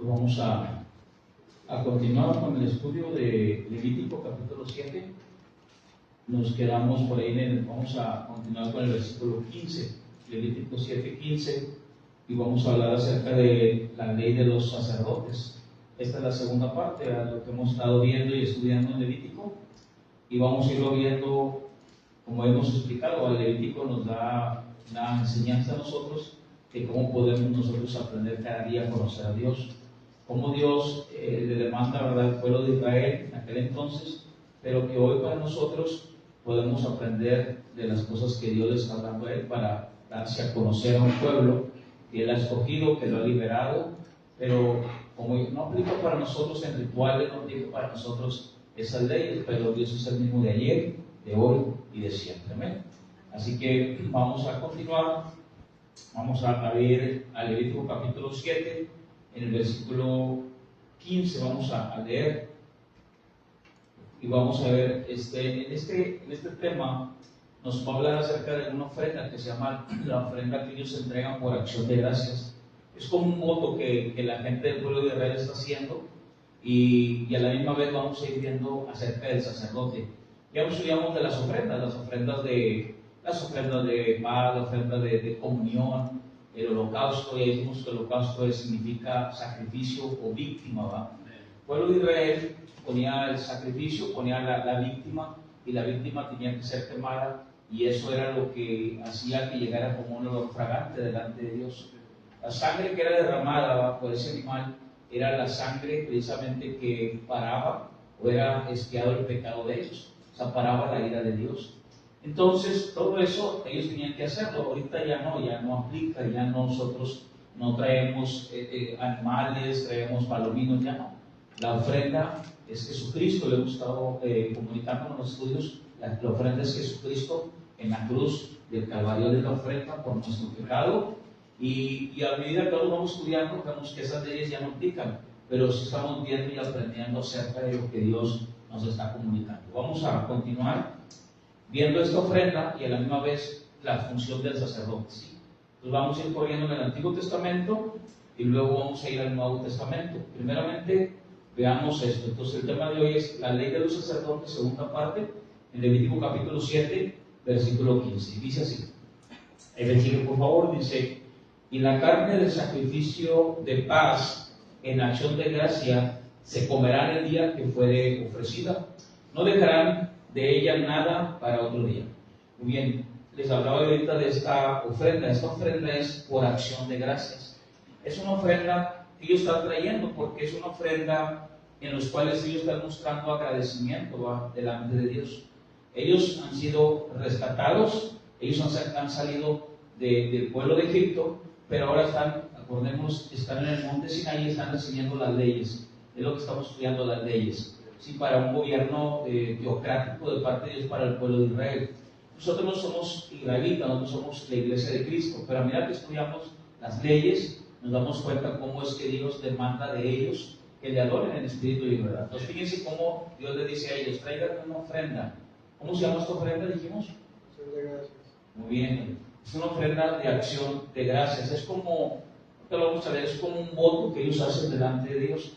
Pues vamos a continuar con el estudio de Levítico capítulo 7. Nos quedamos por ahí, vamos a continuar con el versículo 15, Levítico 7:15, y vamos a hablar acerca de la ley de los sacerdotes. Esta es la segunda parte de lo que hemos estado viendo y estudiando en Levítico, y vamos a irlo viendo, como hemos explicado. El Levítico nos da una enseñanza a nosotros de cómo podemos nosotros aprender cada día a conocer a Dios, cómo Dios le demanda, ¿verdad?, al pueblo de Israel en aquel entonces, pero que hoy para nosotros podemos aprender de las cosas que Dios le está dando a él para darse a conocer a un pueblo que él ha escogido, que lo ha liberado, pero como no aplica para nosotros en rituales, no aplica para nosotros esas leyes, pero Dios es el mismo de ayer, de hoy y de siempre. Amén. Así que vamos a continuar, vamos a ir al Levítico capítulo 7, en el versículo 15 vamos a leer. Y vamos a ver, en este tema nos va a hablar acerca de una ofrenda que se llama la ofrenda que ellos entregan por acción de gracias. Es como un voto que la gente del pueblo de Israel está haciendo, y a la misma vez vamos a ir viendo acerca del sacerdote. Ya estudiamos de las ofrendas de paz, la ofrenda de comunión, el holocausto. Ya dijimos que el holocausto significa sacrificio o víctima, ¿va? El pueblo de Israel ponía el sacrificio, ponía la víctima, y la víctima tenía que ser quemada, y eso era lo que hacía que llegara como un olor fragante delante de Dios. La sangre que era derramada por ese animal era la sangre precisamente que paraba o era expiado el pecado de ellos, o sea, paraba la ira de Dios. Entonces, todo eso ellos tenían que hacerlo. Ahorita ya no aplica, ya nosotros no traemos animales, traemos palominos, ya no. La ofrenda es Jesucristo. Le hemos estado comunicando en los estudios. La ofrenda es Jesucristo en la cruz del Calvario, de la ofrenda por nuestro pecado, y a medida que lo vamos estudiando vemos que esas leyes ya no aplican, pero sí estamos viendo y aprendiendo acerca de lo que Dios nos está comunicando. Vamos a continuar viendo esta ofrenda y a la misma vez la función del sacerdote, ¿sí? Entonces vamos a ir corriendo en el Antiguo Testamento y luego vamos a ir al Nuevo Testamento. Primeramente veamos esto. Entonces el tema de hoy es la ley de los sacerdotes, segunda parte, en Levítico capítulo 7, versículo 15. Y dice así, el versículo, por favor, dice: y la carne del sacrificio de paz en acción de gracia se comerá en el día que fuere ofrecida. No dejarán de ella nada para otro día. Muy bien, les hablaba ahorita de esta ofrenda. Esta ofrenda es por acción de gracias. Es una ofrenda que ellos están trayendo porque es una ofrenda en los cuales ellos están mostrando agradecimiento delante de Dios. Ellos han sido rescatados, ellos han salido del pueblo de Egipto, pero ahora están en el monte Sinaí y están recibiendo las leyes. Es lo que estamos estudiando, las leyes, ¿sí? Para un gobierno teocrático de parte de Dios para el pueblo de Israel. Nosotros no somos israelitas, nosotros somos la iglesia de Cristo, pero a medida que estudiamos las leyes nos damos cuenta cómo es que Dios demanda de ellos que le adoren en espíritu y en verdad. Entonces fíjense cómo Dios les dice a ellos: traigan una ofrenda. ¿Cómo se llama esta ofrenda, dijimos? Acción de gracias. Muy bien, es una ofrenda de acción de gracias. Es como, te lo vamos a ver, es como un voto que ellos hacen delante de Dios.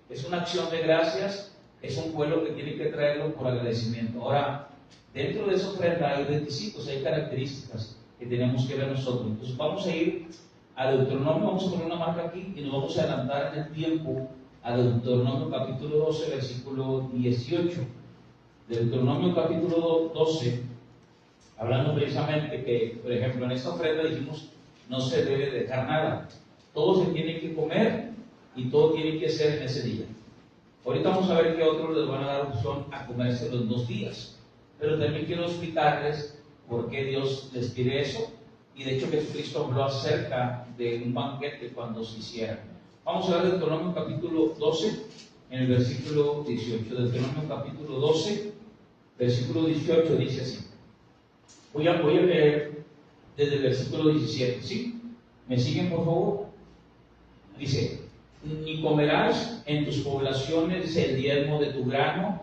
Es una acción de gracias, es un pueblo que tiene que traerlo por agradecimiento. Ahora, dentro de esa ofrenda hay requisitos, hay características que tenemos que ver nosotros. Entonces vamos a ir a Deuteronomio, vamos a poner una marca aquí y nos vamos a adelantar en el tiempo a Deuteronomio capítulo 12, versículo 18. Deuteronomio capítulo 12, hablando precisamente que, por ejemplo, en esta ofrenda dijimos, no se debe dejar nada. Todo se tiene que comer y todo tiene que ser en ese día. Ahorita vamos a ver que otros les van a dar opción a comerse los 2 días. Pero también quiero explicarles por qué Dios les pide eso. Y de hecho Jesucristo habló acerca de un banquete cuando se hiciera. Vamos a ver Deuteronomio capítulo 12, en el versículo 18. Deuteronomio capítulo 12, versículo 18 dice así. Voy a leer desde el versículo 17, ¿sí? ¿Me siguen, por favor? Dice: ni comerás en tus poblaciones el diezmo de tu grano,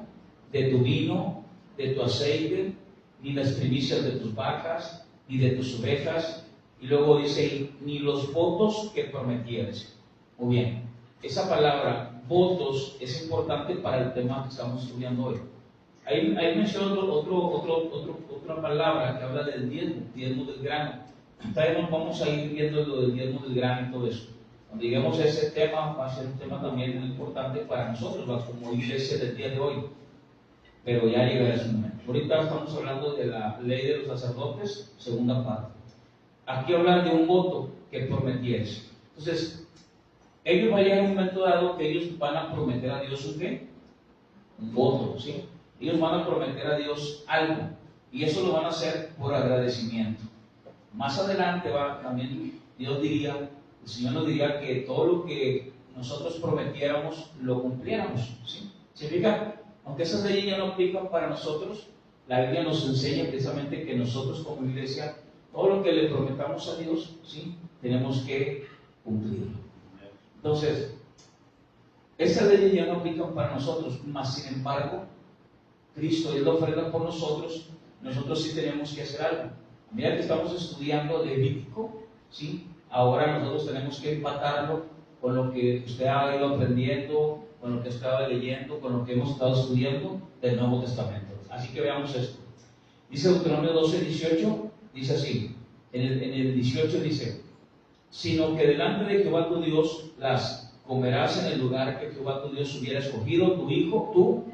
de tu vino, de tu aceite, ni las primicias de tus vacas, ni de tus ovejas. Y luego dice: ni los votos que prometieres. Muy bien. esa palabra votos es importante para el tema que estamos estudiando hoy. Ahí menciona otra palabra que habla del diezmo del grano. También nos vamos a ir viendo lo del diezmo del grano y todo eso. Cuando lleguemos a ese tema, va a ser un tema también muy importante para nosotros, como iglesia del día de hoy. Pero ya llegará ese momento. Ahorita estamos hablando de la ley de los sacerdotes, segunda parte. Aquí hablan de un voto que prometieres. Entonces, ellos van a llegar a un momento dado que ellos van a prometer a Dios un ¿qué? Un voto, ¿sí? Ellos van a prometer a Dios algo. Y eso lo van a hacer por agradecimiento. Más adelante también Dios diría, el Señor nos diría que todo lo que nosotros prometiéramos, lo cumpliéramos, ¿sí? Significa, aunque esas leyes ya no aplican para nosotros, la Biblia nos enseña precisamente que nosotros como iglesia, todo lo que le prometamos a Dios, ¿sí? Tenemos que cumplirlo. Entonces, esas leyes ya no aplican para nosotros, mas sin embargo, Cristo es la ofrenda por nosotros sí tenemos que hacer algo. Mira que estamos estudiando Levítico, ¿sí? Ahora nosotros tenemos que empatarlo con lo que usted ha ido aprendiendo, con lo que estaba leyendo, con lo que hemos estado estudiando del Nuevo Testamento. Así que veamos esto. Dice Deuteronomio 12, 18, dice así, en el 18 dice, sino que delante de Jehová tu Dios las comerás en el lugar que Jehová tu Dios hubiera escogido, tu hijo,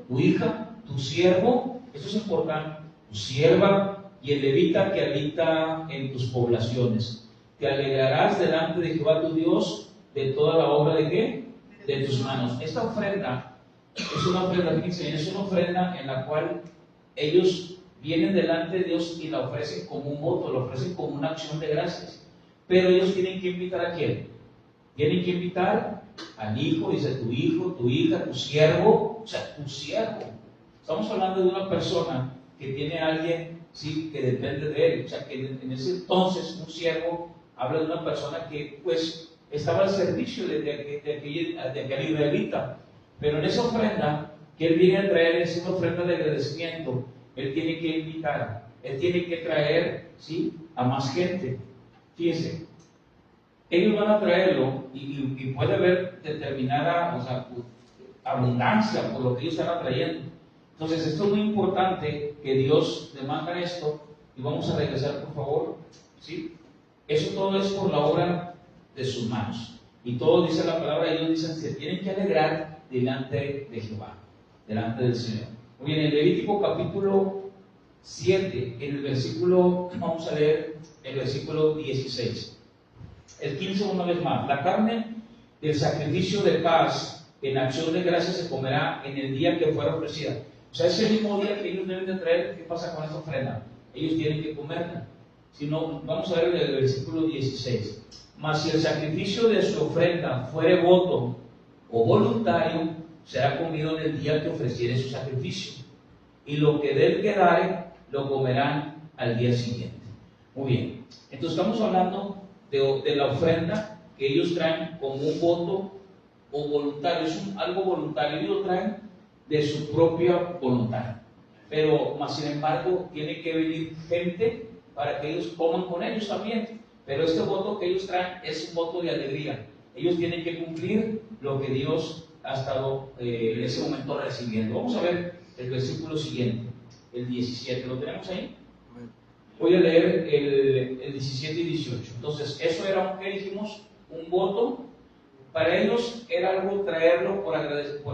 tu hija, tu siervo, eso es importante, tu sierva y el levita que habita en tus poblaciones. Te alegrarás delante de Jehová tu Dios de toda la obra de ¿qué? De tus manos. Esta ofrenda es una ofrenda, fíjense, es una ofrenda en la cual ellos vienen delante de Dios y la ofrecen como un voto, la ofrecen como una acción de gracias. Pero ellos tienen que invitar ¿a quién? Tienen que invitar al hijo, dice tu hijo, tu hija, tu siervo, o sea, tu siervo. Estamos hablando de una persona que tiene a alguien, sí, que depende de él. O sea, que en ese entonces un siervo habla de una persona que, pues, estaba al servicio de aquel israelita. Pero en esa ofrenda que él viene a traer, es una ofrenda de agradecimiento. Él tiene que invitar, él tiene que traer, sí, a más gente. Fíjense, ellos van a traerlo y puede haber determinada, o sea, abundancia por lo que ellos están trayendo. Entonces, esto es muy importante que Dios demanda esto. Y vamos a regresar, por favor. ¿Sí? Eso todo es por la obra de sus manos. Y todo dice la palabra, ellos dicen, se tienen que alegrar delante de Jehová, delante del Señor. Muy bien, en Levítico capítulo 7, en el versículo, vamos a leer el versículo 16. El 15 una vez más. La carne del sacrificio de paz en acción de gracias se comerá en el día que fuera ofrecida. O sea, ese mismo día que ellos deben de traer, ¿qué pasa con esa ofrenda? Ellos tienen que comerla. Si no, vamos a ver el versículo 16. Mas si el sacrificio de su ofrenda fuere voto o voluntario, será comido en el día que ofreciere su sacrificio. Y lo que de él quedare, lo comerán al día siguiente. Muy bien. Entonces estamos hablando de la ofrenda que ellos traen como un voto o voluntario. Es algo voluntario. Ellos lo traen de su propia voluntad. Pero, más sin embargo, tiene que venir gente para que ellos coman con ellos también. Pero este voto que ellos traen es un voto de alegría. Ellos tienen que cumplir lo que Dios ha estado en ese momento recibiendo. Vamos a ver el versículo siguiente, el 17. ¿Lo tenemos ahí? Voy a leer el 17 y 18. Entonces, eso era, ¿qué dijimos? Un voto. Para ellos era algo traerlo por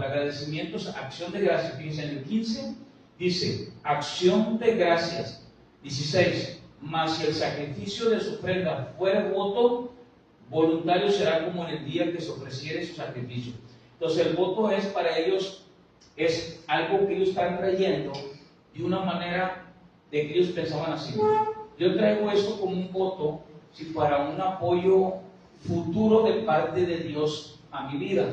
agradecimientos, acción de gracias. Fíjense, en el 15 dice, acción de gracias. 16, mas si el sacrificio de su ofrenda fuera voto, voluntario será como en el día que se ofreciere su sacrificio. Entonces, el voto es para ellos, es algo que ellos están trayendo de una manera de que ellos pensaban así. Yo traigo esto como un voto, si para un apoyo futuro de parte de Dios a mi vida.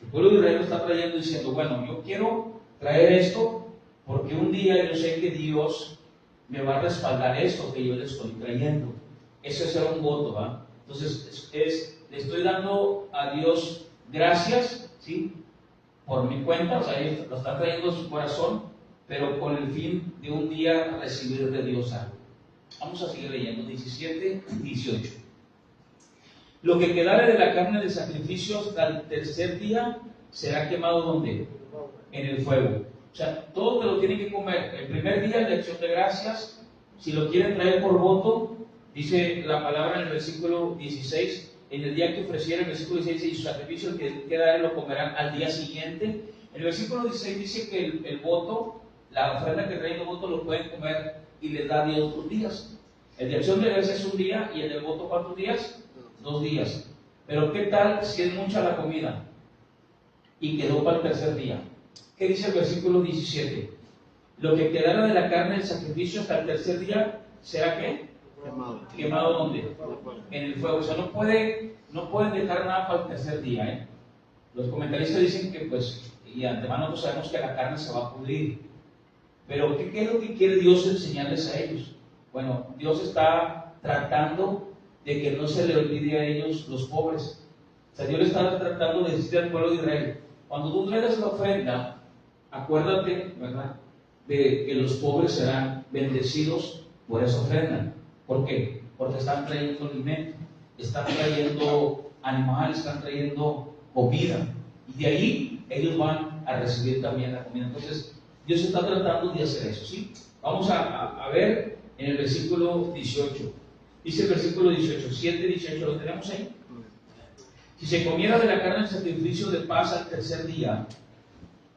El pueblo de Israel lo está trayendo diciendo, bueno, yo quiero traer esto porque un día yo sé que Dios me va a respaldar esto que yo le estoy trayendo. Ese será un voto, ¿va? Entonces, le estoy dando a Dios gracias, ¿sí? Por mi cuenta, o sea, él lo está trayendo a su corazón, pero con el fin de un día recibir de Dios algo. Vamos a seguir leyendo, 17, 18. Lo que quedare de la carne del sacrificio hasta el tercer día será quemado ¿dónde? En el fuego. O sea, todo te lo tienen que comer. El primer día de acción de gracias, si lo quieren traer por voto, dice la palabra en el versículo 16, en el día que ofreciera, el versículo 16, y su sacrificio el que quedare lo comerán al día siguiente. El versículo 16 dice que el voto, la ofrenda que traen el voto lo pueden comer y les da 10 días. El de acción de gracias es un día y el del voto ¿cuántos días? 2 días. Pero ¿qué tal si es mucha la comida y quedó para el tercer día? ¿Qué dice el versículo 17? Lo que quedara de la carne del sacrificio hasta el tercer día será ¿qué? ¿Quemado dónde? En el fuego. O sea, no pueden dejar nada para el tercer día, ¿eh? Los comentaristas dicen que pues, y de antemano pues sabemos que la carne se va a pudrir. Pero ¿qué es lo que quiere Dios enseñarles a ellos? Bueno, Dios está tratando de que no se le olvide a ellos los pobres. O sea, Dios le está tratando de decir al pueblo de Israel, cuando tú traigas la ofrenda, acuérdate, ¿verdad?, de que los pobres serán bendecidos por esa ofrenda. ¿Por qué? Porque están trayendo alimento, están trayendo animales, están trayendo comida. Y de ahí ellos van a recibir también la comida. Entonces, Dios está tratando de hacer eso, ¿sí? Vamos a ver en el versículo 18. Dice el versículo 18, 7:18, ¿lo tenemos ahí? Si se comiera de la carne del sacrificio de paz al tercer día,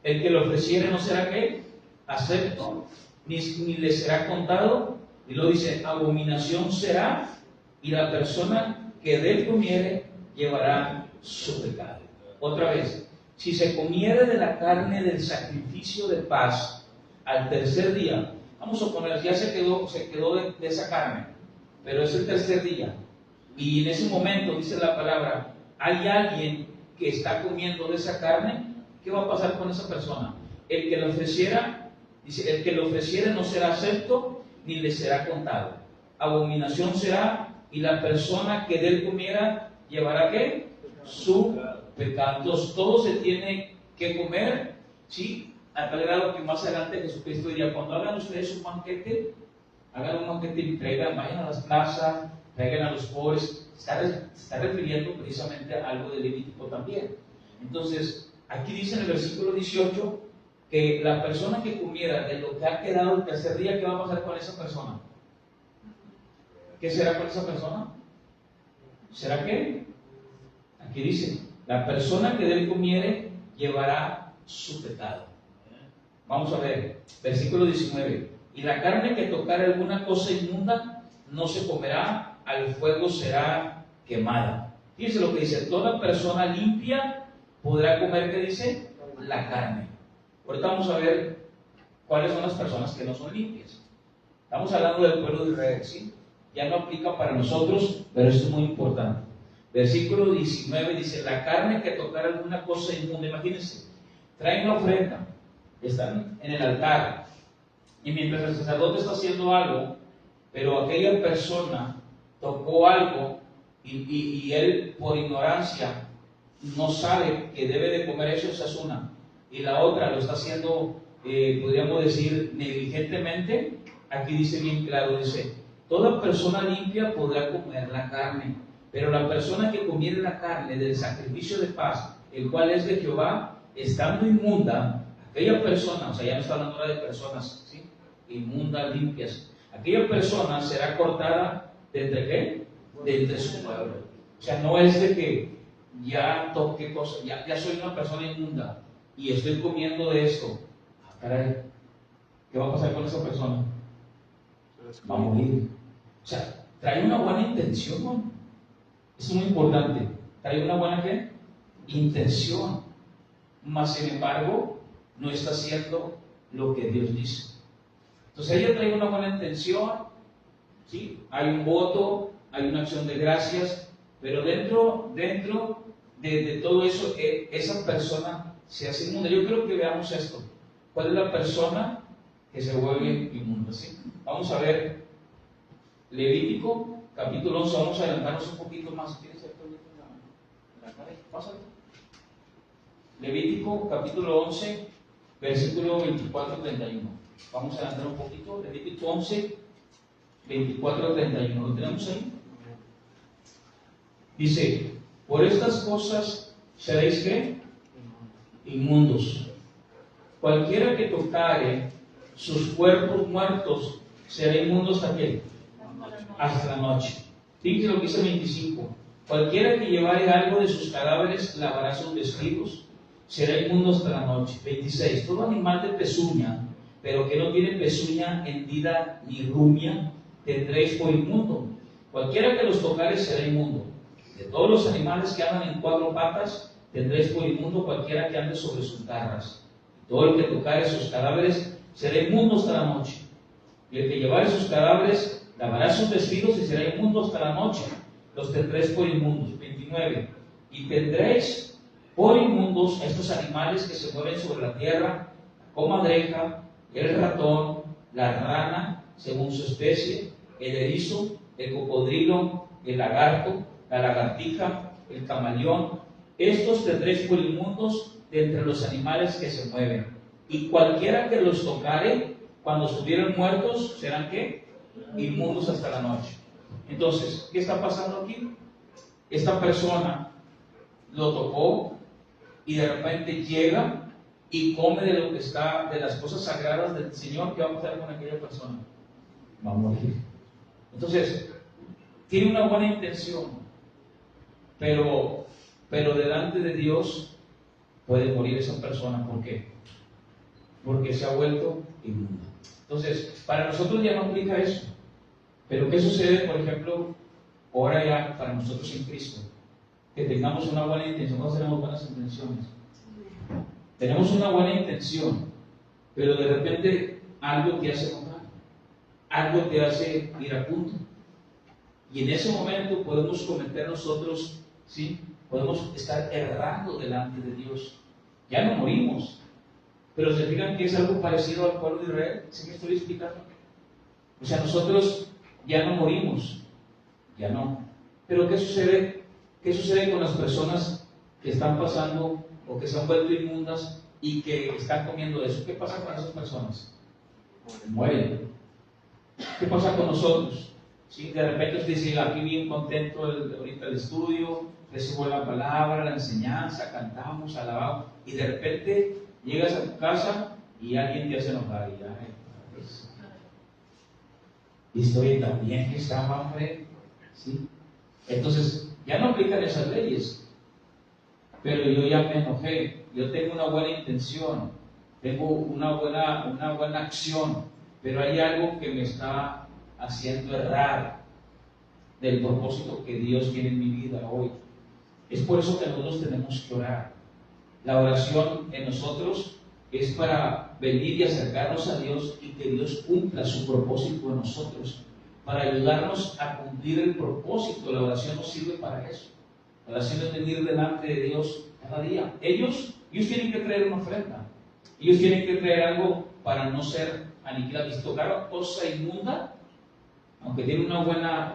el que lo ofreciere no será ¿qué? Acepto, ni le será contado. Y lo dice, abominación será, y la persona que de él comiere llevará su pecado. Otra vez, si se comiere de la carne del sacrificio de paz al tercer día, vamos a poner, ya se quedó de esa carne, pero es el tercer día, y en ese momento, dice la palabra, hay alguien que está comiendo de esa carne, ¿qué va a pasar con esa persona? El que lo ofreciera, dice, el que lo ofreciera no será acepto, ni le será contado. Abominación será, y la persona que de él comiera llevará ¿qué? Su pecado. Entonces, todo se tiene que comer, ¿sí? A tal grado que más adelante Jesucristo diría, cuando hagan ustedes un banquete, hagan un banquete y traigan, vayan a las plazas, traigan a los pobres. Está refiriendo precisamente a algo de Levítico también. Entonces, aquí dice en el versículo 18 que la persona que comiera de lo que ha quedado el tercer día, ¿qué va a pasar con esa persona? ¿Qué será con esa persona? ¿Será qué? Aquí dice, la persona que de él comiere llevará su pecado. Vamos a ver, versículo 19. Y la carne que tocare alguna cosa inmunda no se comerá, al fuego será quemada. Fíjense lo que dice, toda persona limpia podrá comer, ¿qué dice? La carne. Ahorita vamos a ver cuáles son las personas que no son limpias. Estamos hablando del pueblo de Israel, ¿sí? Ya no aplica para nosotros, pero esto es muy importante. Versículo 19 dice, la carne que tocar alguna cosa inmunda, imagínense, traen la ofrenda, están en el altar, y mientras el sacerdote está haciendo algo, pero aquella persona tocó algo, y él por ignorancia no sabe que debe de comer eso, esa es una. Y la otra lo está haciendo, podríamos decir, negligentemente. Aquí dice bien claro, dice, toda persona limpia podrá comer la carne, pero la persona que comiere la carne del sacrificio de paz, el cual es de Jehová, estando inmunda, aquella persona, o sea, ya no está hablando ahora de personas, ¿sí? Inmundas, limpias, aquella persona será cortada de entre ¿qué? De entre su pueblo. O sea, no es de que ya toque cosas, ya soy una persona inmunda y estoy comiendo de esto. Ah, caray, ¿qué va a pasar con esa persona? Va a morir. O sea, trae una buena intención, ¿no? Eso es muy importante. Trae una buena ¿qué? Intención. Mas, sin embargo, no está haciendo lo que Dios dice. Entonces, ella trae una buena intención, ¿sí? Hay un voto, hay una acción de gracias, pero dentro de todo eso, esa persona se hace inmunda. Yo creo que veamos esto. ¿Cuál es la persona que se vuelve inmunda? ¿Sí? Vamos a ver Levítico, capítulo 11. Vamos a adelantarnos un poquito más. ¿Quieres hacer la cara? Pásale. Levítico, capítulo 11, versículo 24-31. Vamos a adelantar un poquito. Levítico 11, 24-31. ¿Lo tenemos ahí? Dice, por estas cosas seréis ¿qué? Inmundos. Cualquiera que tocare sus cuerpos muertos será inmundo hasta ¿qué? Hasta la noche. Fíjense lo que dice el 25. Cualquiera que llevare algo de sus cadáveres lavará sus vestidos, será inmundo hasta la noche. 26. Todo animal de pezuña, pero que no tiene pezuña hendida ni rumia, tendréis por inmundo. Cualquiera que los tocare será inmundo. De todos los animales que andan en 4 patas, tendréis por inmundo cualquiera que ande sobre sus garras. Todo el que tocare sus cadáveres será inmundo hasta la noche. Y el que llevare sus cadáveres lavará sus vestidos y será inmundo hasta la noche. Los tendréis por inmundos. 29. Y tendréis por inmundos estos animales que se mueven sobre la tierra, la comadreja, el ratón, la rana, según su especie, el erizo, el cocodrilo, el lagarto, la lagartija, el camaleón. Estos tendréis por inmundos de entre los animales que se mueven. Y cualquiera que los tocare, cuando estuvieran muertos, serán ¿qué? Inmundos hasta la noche. Entonces, ¿qué está pasando aquí? Esta persona lo tocó y de repente llega y come de lo que está, de las cosas sagradas del Señor. ¿Qué va a pasar con aquella persona? Va a morir. Entonces, tiene una buena intención, pero delante de Dios puede morir esa persona. ¿Por qué? Porque se ha vuelto inmunda. Entonces, para nosotros ya no aplica eso. Pero ¿qué sucede, por ejemplo, ahora ya para nosotros en Cristo? Que tengamos una buena intención. No tenemos buenas intenciones. Tenemos una buena intención, pero de repente algo te hace enojar, algo te hace ir a punto. Y en ese momento podemos cometer nosotros, ¿sí? Podemos estar errando delante de Dios. Ya no morimos, pero se fijan que es algo parecido al pueblo de Israel. ¿Sí me estoy explicando? O sea, nosotros ya no morimos, ya no. Pero ¿qué sucede? ¿Qué sucede con las personas que están pasando o que se han vuelto inmundas y que están comiendo eso? ¿Qué pasa con esas personas? Mueren. ¿Qué pasa con nosotros? ¿Sí? De repente usted dice, aquí bien contento ahorita el estudio, recibo la palabra, la enseñanza, cantamos, alabamos, y de repente llegas a tu casa y alguien te hace enojar y ya, y estoy tan bien que estaba, hombre, ¿sí? Entonces, ya no aplican esas leyes, pero yo ya me enojé, yo tengo una buena intención, tengo una buena acción, pero hay algo que me está haciendo errar del propósito que Dios tiene en mi vida hoy. Es por eso que nosotros tenemos que orar. La oración en nosotros es para venir y acercarnos a Dios y que Dios cumpla su propósito en nosotros, para ayudarnos a cumplir el propósito. La oración nos sirve para eso. La oración es venir delante de Dios cada día. Ellos tienen que traer una ofrenda. Ellos tienen que traer algo para no ser aniquilados. Si tocaron cosa inmunda, aunque tienen una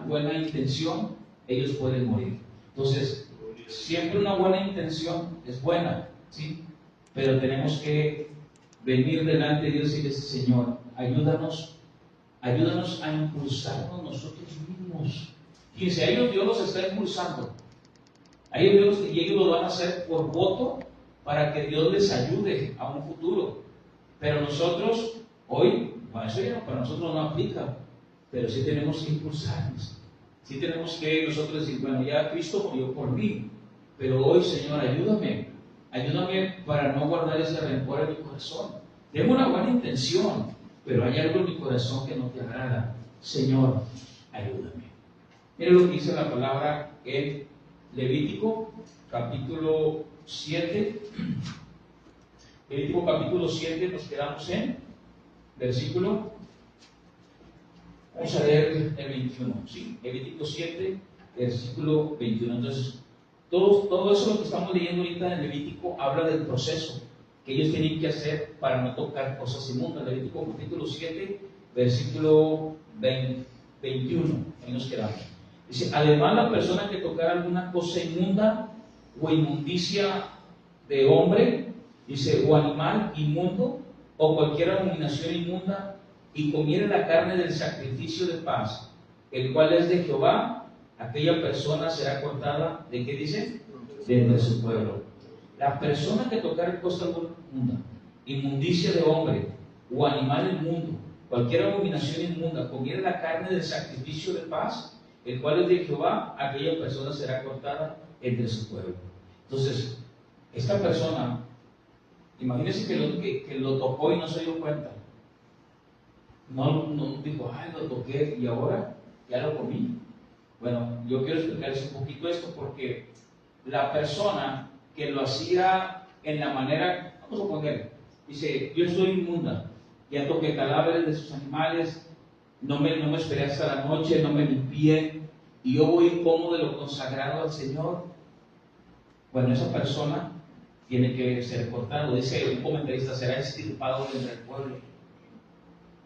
buena intención, ellos pueden morir. Entonces, siempre una buena intención es buena, ¿sí? Pero tenemos que venir delante de Dios y decir, Señor, ayúdanos a impulsarnos nosotros mismos. Fíjense, a ellos Dios los está impulsando. A ellos Dios, y ellos lo van a hacer por voto para que Dios les ayude a un futuro. Pero nosotros, hoy, bueno, eso ya para nosotros no aplica, pero sí tenemos que impulsarnos. Sí tenemos que nosotros decir, bueno, ya Cristo murió por mí, pero hoy, Señor, ayúdame para no guardar ese rencor en mi corazón. Tengo una buena intención, pero hay algo en mi corazón que no te agrada. Señor, ayúdame. Mira lo que dice la palabra en Levítico, capítulo 7. Levítico, capítulo 7, nos quedamos en versículo. Vamos a leer el 21. ¿Sí? Levítico 7, versículo 21. Entonces, todo eso lo que estamos leyendo ahorita en Levítico habla del proceso que ellos tienen que hacer para no tocar cosas inmundas. Levítico capítulo 7, versículo 21. Ahí nos quedamos. Dice, además la persona que tocara alguna cosa inmunda o inmundicia de hombre, dice, o animal inmundo, o cualquier abominación inmunda, y comiere la carne del sacrificio de paz, el cual es de Jehová, aquella persona será cortada, ¿de qué dice? De entre su pueblo. La persona que tocare cosa inmunda, inmundicia de hombre o animal inmundo, cualquier abominación inmunda, comiere la carne del sacrificio de paz, el cual es de Jehová, aquella persona será cortada entre su pueblo. Entonces, esta persona, imagínense que lo tocó y no se dio cuenta. No dijo, ay, lo toqué y ahora ya lo comí. Bueno, yo quiero explicarles un poquito esto porque la persona que lo hacía en la manera, vamos a poner, dice, yo estoy inmunda, ya toqué cadáveres de sus animales, no me esperé hasta la noche, no me limpié, y yo voy y como de lo consagrado al Señor. Bueno, esa persona tiene que ser cortado. Dice un comentarista, será extirpado entre el pueblo.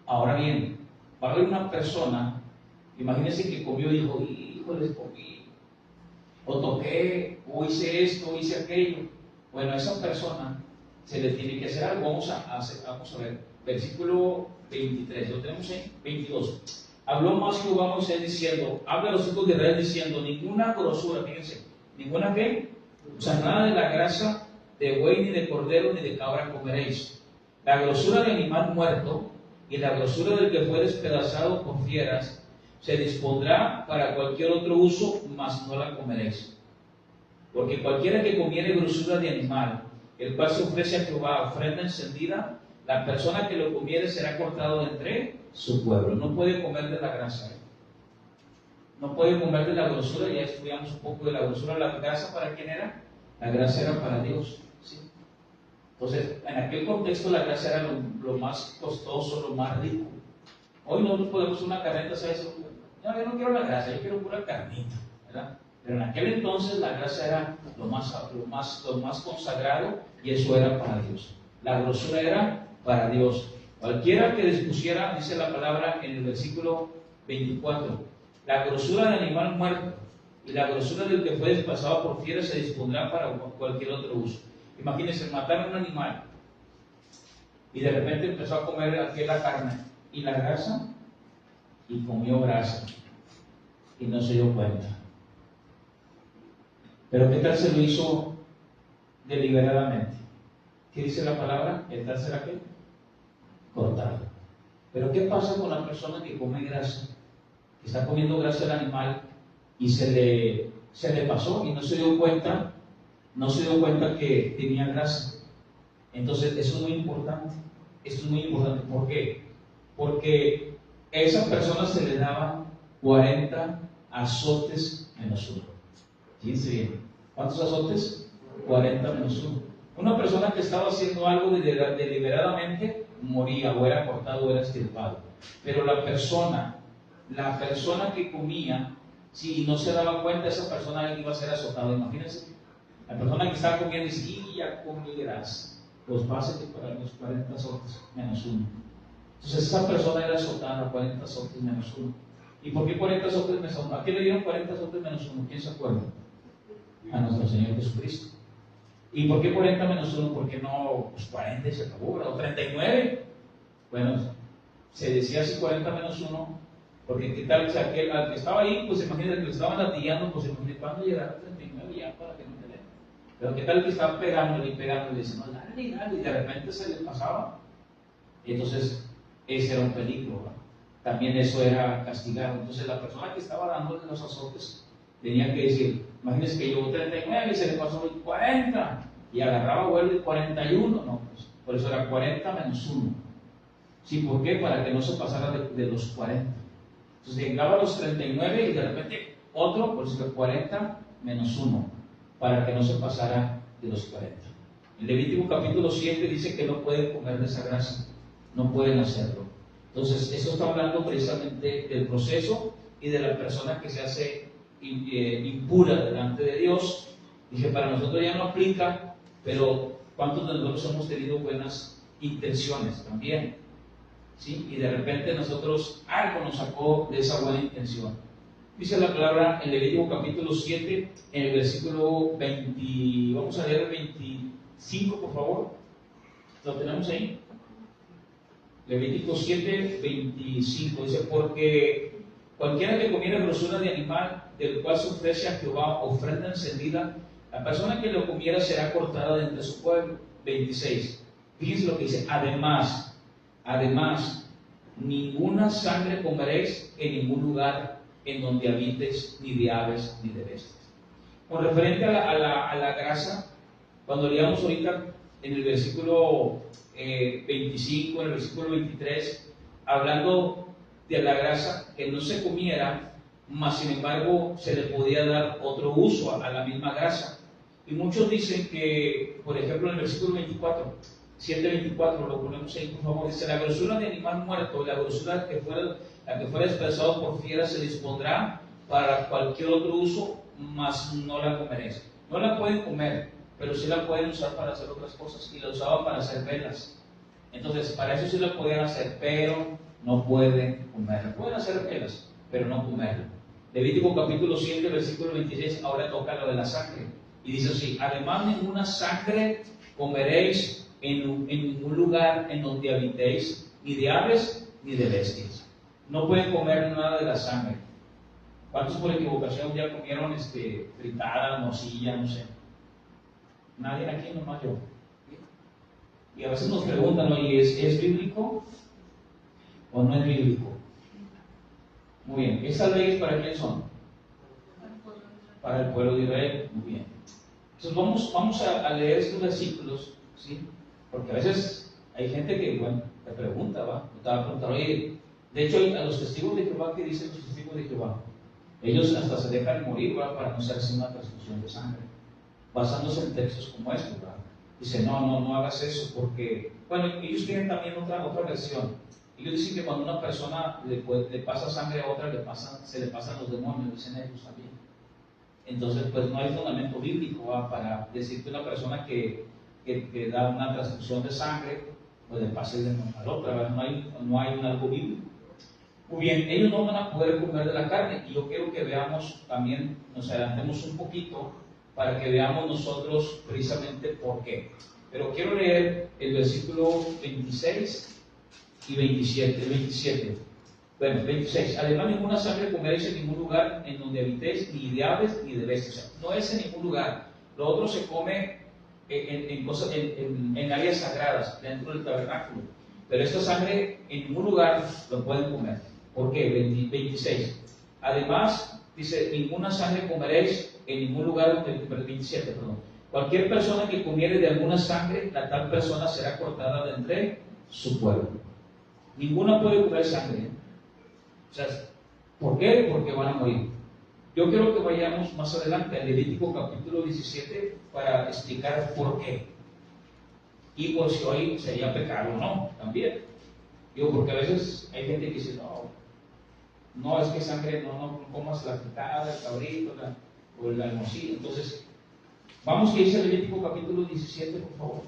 Ahora bien, va a haber una persona, imagínense que comió y dijo, híjole, comí, o toqué, o hice esto, o hice aquello. Bueno, a esa persona se le tiene que hacer algo. Vamos a ver, versículo 23, lo tenemos en 22. Habló más Jehová a Moisés diciendo, habla a los hijos de Israel diciendo, ninguna grosura, fíjense, ninguna qué, o sea, nada de la grasa de buey, ni de cordero, ni de cabra comeréis. La grosura de animal muerto y la grosura del que fue despedazado por fieras se dispondrá para cualquier otro uso, mas no la comeréis. Porque cualquiera que comiere grosura de animal, el cual se ofrece a Jehová ofrenda encendida, la persona que lo comiere será cortado de entre su pueblo. No puede comer de la grasa. No puede comer de la grosura. Ya estudiamos un poco de la grosura. La grasa, ¿para quién era? La grasa era para Dios. ¿Sí? Entonces, en aquel contexto la grasa era lo más costoso, lo más rico. Hoy nosotros podemos una carnita, ¿sabes? No, yo no quiero la grasa, yo quiero pura carnita, ¿verdad? Pero en aquel entonces la grasa era lo más consagrado y eso era para Dios. La grosura era para Dios. Cualquiera que dispusiera, dice la palabra en el versículo 24, la grosura del animal muerto y la grosura del que fue despasado por fiera se dispondrá para cualquier otro uso. Imagínense, mataron un animal y de repente empezó a comer aquí la carne y la grasa y comió grasa y no se dio cuenta. Pero ¿qué tal se lo hizo deliberadamente? ¿Qué dice la palabra? ¿Qué tal será qué? Cortado. Pero ¿qué pasa con la persona que come grasa? Que está comiendo grasa del animal y se le pasó y no se dio cuenta que tenía grasa. Entonces, eso es muy importante. Esto es muy importante. ¿Por qué? Porque a esa persona se le daban 40 azotes menos uno. Fíjense bien. ¿Cuántos azotes? 40 menos uno. Una persona que estaba haciendo algo deliberadamente moría, o era cortado o era extirpado. Pero la persona que comía, si no se daba cuenta, esa persona iba a ser azotada. Imagínense, la persona que estaba comiendo dice, y ya comí grasa, pues pásate para los 40 azotes menos uno. Entonces esa persona era azotada, 40 azotes menos uno. ¿Y por qué 40 azotes menos uno? ¿A qué le dieron 40 azotes menos uno? ¿Quién se acuerda? A nuestro Señor Jesucristo. ¿Y por qué 40 menos 1? Porque no, pues 40 y se acabó, ¿verdad? O 39. Bueno, se decía así 40 menos 1, porque qué tal, o sea, que al que estaba ahí, pues imagínate que le estaban latillando, pues imagínate cuándo llegará a 39 ya para que no te den. Pero qué tal que estaba pegándole y dice, no, dale, y de repente se le pasaba. Y entonces, ese era un peligro, ¿verdad? También eso era castigado. Entonces, la persona que estaba dándole los azotes tenía que decir, imagínense que llevó 39 y se le pasó 40 y agarraba vuelo de 41, no, pues, por eso era 40 menos 1. ¿Sí? ¿Por qué? Para que no se pasara de los 40. Entonces llegaba a los 39 y de repente otro, por eso era 40 menos 1, para que no se pasara de los 40. En Levítico capítulo 7 dice que no pueden comer de esa grasa, no pueden hacerlo. Entonces, eso está hablando precisamente del proceso y de la persona que se hace impura delante de Dios. Dije, para nosotros ya no aplica, pero ¿cuántos de nosotros hemos tenido buenas intenciones también? ¿Sí? Y de repente nosotros, algo nos sacó de esa buena intención. Dice la palabra en Levítico capítulo 7, en el versículo 20, vamos a leer el 25, por favor. ¿Lo tenemos ahí? Levítico 7, 25, dice, porque Cualquiera que comiera grosura de animal, del cual se ofrece a Jehová ofrenda encendida, la persona que lo comiera será cortada de entre su pueblo. 26. Fíjense lo que dice, además, ninguna sangre comeréis en ningún lugar en donde habites, ni de aves, ni de bestias. Con referente a la grasa, cuando leíamos ahorita en el versículo 25, en el versículo 23, hablando de la grasa, que no se comiera, mas sin embargo se le podía dar otro uso a la misma grasa. Y muchos dicen que, por ejemplo, en el versículo 24, 7:24, lo ponemos ahí por favor, dice, la grosura de animal muerto, la grosura que fuera dispersado por fiera se dispondrá para cualquier otro uso, mas no la comeréis. No la pueden comer, pero sí la pueden usar para hacer otras cosas, y la usaban para hacer velas. Entonces, para eso sí la podían hacer, pero no pueden comerla. Pueden hacer velas, pero no comerla. Levítico capítulo 7, versículo 26, ahora toca lo de la sangre. Y dice así, además ninguna sangre comeréis en ningún lugar en donde habitéis, ni de aves, ni de bestias. No pueden comer nada de la sangre. ¿Cuántos por equivocación ya comieron fritada, morcilla, no sé? Nadie aquí, nomás yo. Y a veces nos preguntan, oye, ¿es bíblico o no es bíblico? Muy bien, ¿estas leyes para quién son? Para el pueblo de Israel. Muy bien. Entonces vamos a leer estos versículos, ¿sí? Porque a veces hay gente que, bueno, te pregunta, ¿va? Te va a preguntar, oye, de hecho a los testigos de Jehová, ¿qué dicen los testigos de Jehová? Ellos hasta se dejan morir, ¿va? Para no hacerse una transfusión de sangre, basándose en textos como estos, ¿va? Dice, no hagas eso, porque, bueno, ellos tienen también otra versión. Ellos dicen que cuando una persona le pasa sangre a otra, se le pasan los demonios, dicen ellos también. Entonces, pues no hay fundamento bíblico, ¿va? Para decir que una persona que da una transfusión de sangre, pues le pase de una a la otra, ¿va? No hay un algo bíblico. Muy bien, ellos no van a poder comer de la carne, y yo quiero que veamos también, nos adelantemos un poquito, para que veamos nosotros precisamente por qué. Pero quiero leer el versículo 26 y 27. El 27. Bueno, 26. Además, ninguna sangre comeréis en ningún lugar en donde habitéis, ni de aves ni de bestias. O sea, no es en ningún lugar. Lo otro se come en áreas sagradas, dentro del tabernáculo. Pero esta sangre en ningún lugar lo pueden comer. ¿Por qué? 26. Además, dice, ninguna sangre comeréis en ningún lugar, 27, perdón. Cualquier persona que comiere de alguna sangre, la tal persona será cortada de entre su pueblo. Ninguna puede comer sangre, ¿eh? O sea, ¿por qué? Porque van a morir. Yo quiero que vayamos más adelante al Levítico capítulo 17 para explicar por qué. Y por si hoy sería pecado o no, también. Digo, porque a veces hay gente que dice, no es que sangre, no comas la fritada, el cabrito, o el almocillo. Entonces, vamos que dice el Levítico capítulo 17, por favor.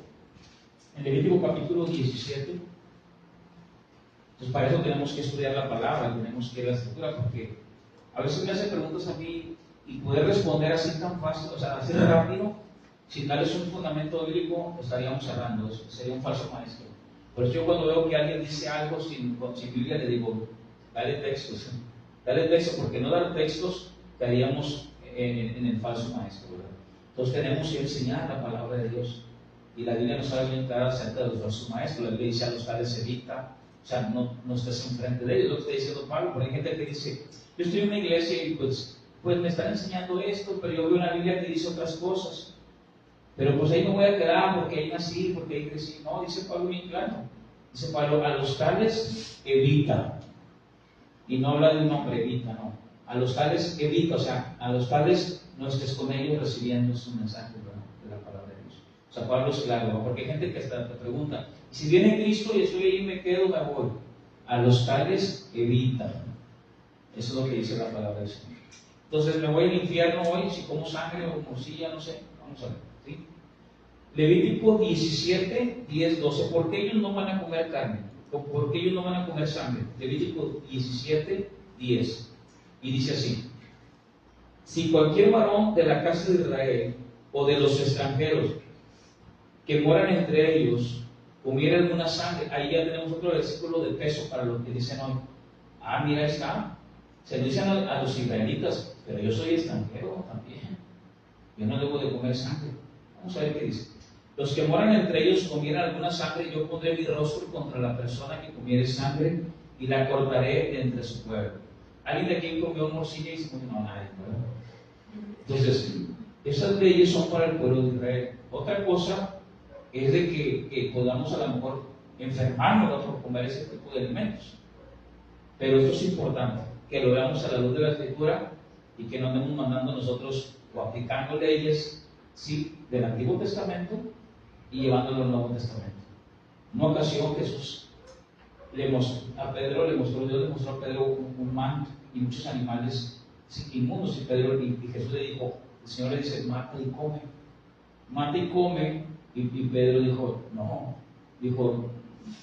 En Levítico capítulo 17. Entonces, para eso tenemos que estudiar la palabra, tenemos que ir a la escritura, porque a veces me hacen preguntas a mí y poder responder así tan fácil, o sea, así rápido, sin darles un fundamento bíblico, estaríamos cerrando, sería un falso maestro. Por eso yo cuando veo que alguien dice algo sin Biblia, le digo, dale textos, porque no dar textos caeríamos en el falso maestro, ¿verdad? Entonces tenemos que enseñar la palabra de Dios, y la Biblia nos habla bien clara acerca de los falsos maestros. La Biblia dice a los tales evita. O sea, no estés enfrente de ellos, lo que está diciendo Pablo. Pero hay gente que dice, yo estoy en una iglesia y pues me están enseñando esto, pero yo veo una Biblia que dice otras cosas. Pero pues ahí me voy a quedar porque ahí nací, porque ahí crecí. No, dice Pablo bien claro. Dice Pablo, a los tales evita. Y no habla de un hombre, evita, no. A los tales evita, o sea, a los tales no estés con ellos recibiendo su mensaje, ¿verdad? De la palabra de Dios. O sea, Pablo es claro, ¿no? Porque hay gente que hasta te pregunta, si viene Cristo y estoy ahí, me quedo, me voy. A los tales evita. Eso es lo que dice la palabra del Señor. Entonces, me voy al infierno hoy, si como sangre o morcilla, no sé. Vamos a ver, ¿sí? Levítico 17, 10, 12. ¿Por qué ellos no van a comer carne? ¿O por qué ellos no van a comer sangre? Levítico 17, 10. Y dice así: si cualquier varón de la casa de Israel o de los extranjeros que moran entre ellos comiera alguna sangre, ahí ya tenemos otro versículo de peso para lo que dicen hoy. Mira, ahí está. Se lo dicen a los israelitas, pero yo soy extranjero también. Yo no debo de comer sangre. Vamos a ver qué dice. Los que moran entre ellos comieran alguna sangre, yo pondré mi rostro contra la persona que comiere sangre y la cortaré de entre su pueblo. ¿Alguien de aquí comió morcilla y se comió? No, nadie, ¿verdad? Entonces, esas leyes son para el pueblo de Israel. Otra cosa es de que podamos a lo mejor enfermarnos por comer ese tipo de alimentos. Pero esto es importante, que lo veamos a la luz de la Escritura y que no andemos mandando nosotros o aplicando leyes, sí, del Antiguo Testamento y llevándolo al Nuevo Testamento. En una ocasión Jesús Dios le mostró a Pedro un manto y muchos animales inmundos, y Jesús le dijo, el Señor le dice, mata y come, y Pedro dijo, no, dijo,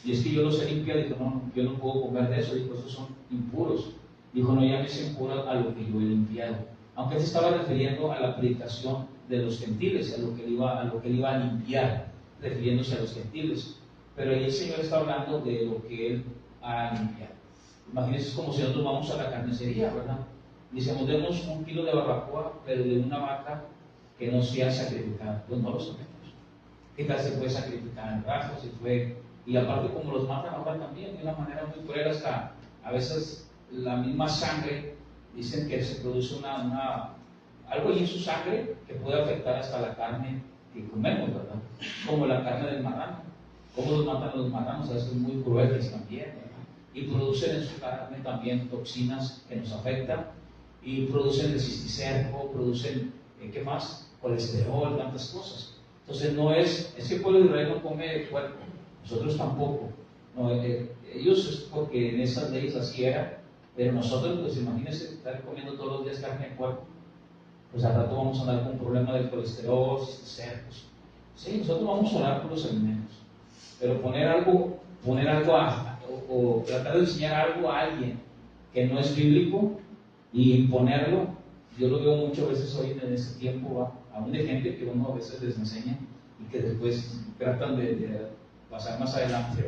y es que yo los he limpiado, dijo, no, yo no puedo comer de eso, dijo, esos son impuros, dijo, no llames impuro a lo que yo he limpiado, aunque se estaba refiriendo a la predicación de los gentiles, a lo que él iba a limpiar, refiriéndose a los gentiles, pero ahí el Señor está hablando de lo que Él ha limpiado. Imagínense, es como si nosotros vamos a la carnicería, ¿verdad? Dicemos, demos 1 kilo de barbacoa, pero de una vaca que no sea sacrificada. Pues no lo sabemos. ¿Qué tal se puede sacrificar en brazos? Y aparte, como los matan ahora también, de una manera muy cruel, hasta a veces la misma sangre, dicen que se produce algo ahí en su sangre que puede afectar hasta la carne que comemos, ¿verdad? Como la carne del marrano. ¿Cómo los matan los marranos? A veces muy crueles también, ¿verdad? Y producen en su carne también toxinas que nos afectan, y producen el cisticerco, producen, ¿qué más? Colesterol, tantas cosas. Entonces no es que el pueblo de Israel no come cuerpo, nosotros tampoco. No, ellos es porque en esas leyes así era, pero nosotros, pues imagínense estar comiendo todos los días carne de cuerpo, pues al rato vamos a andar con un problema del colesterol, cisticercos. Sí, nosotros vamos a orar por los alimentos, pero poner algo o tratar de enseñar algo a alguien que no es bíblico y imponerlo, yo lo veo muchas veces hoy en ese tiempo, aún de gente que uno a veces les enseña y que después tratan de pasar más adelante,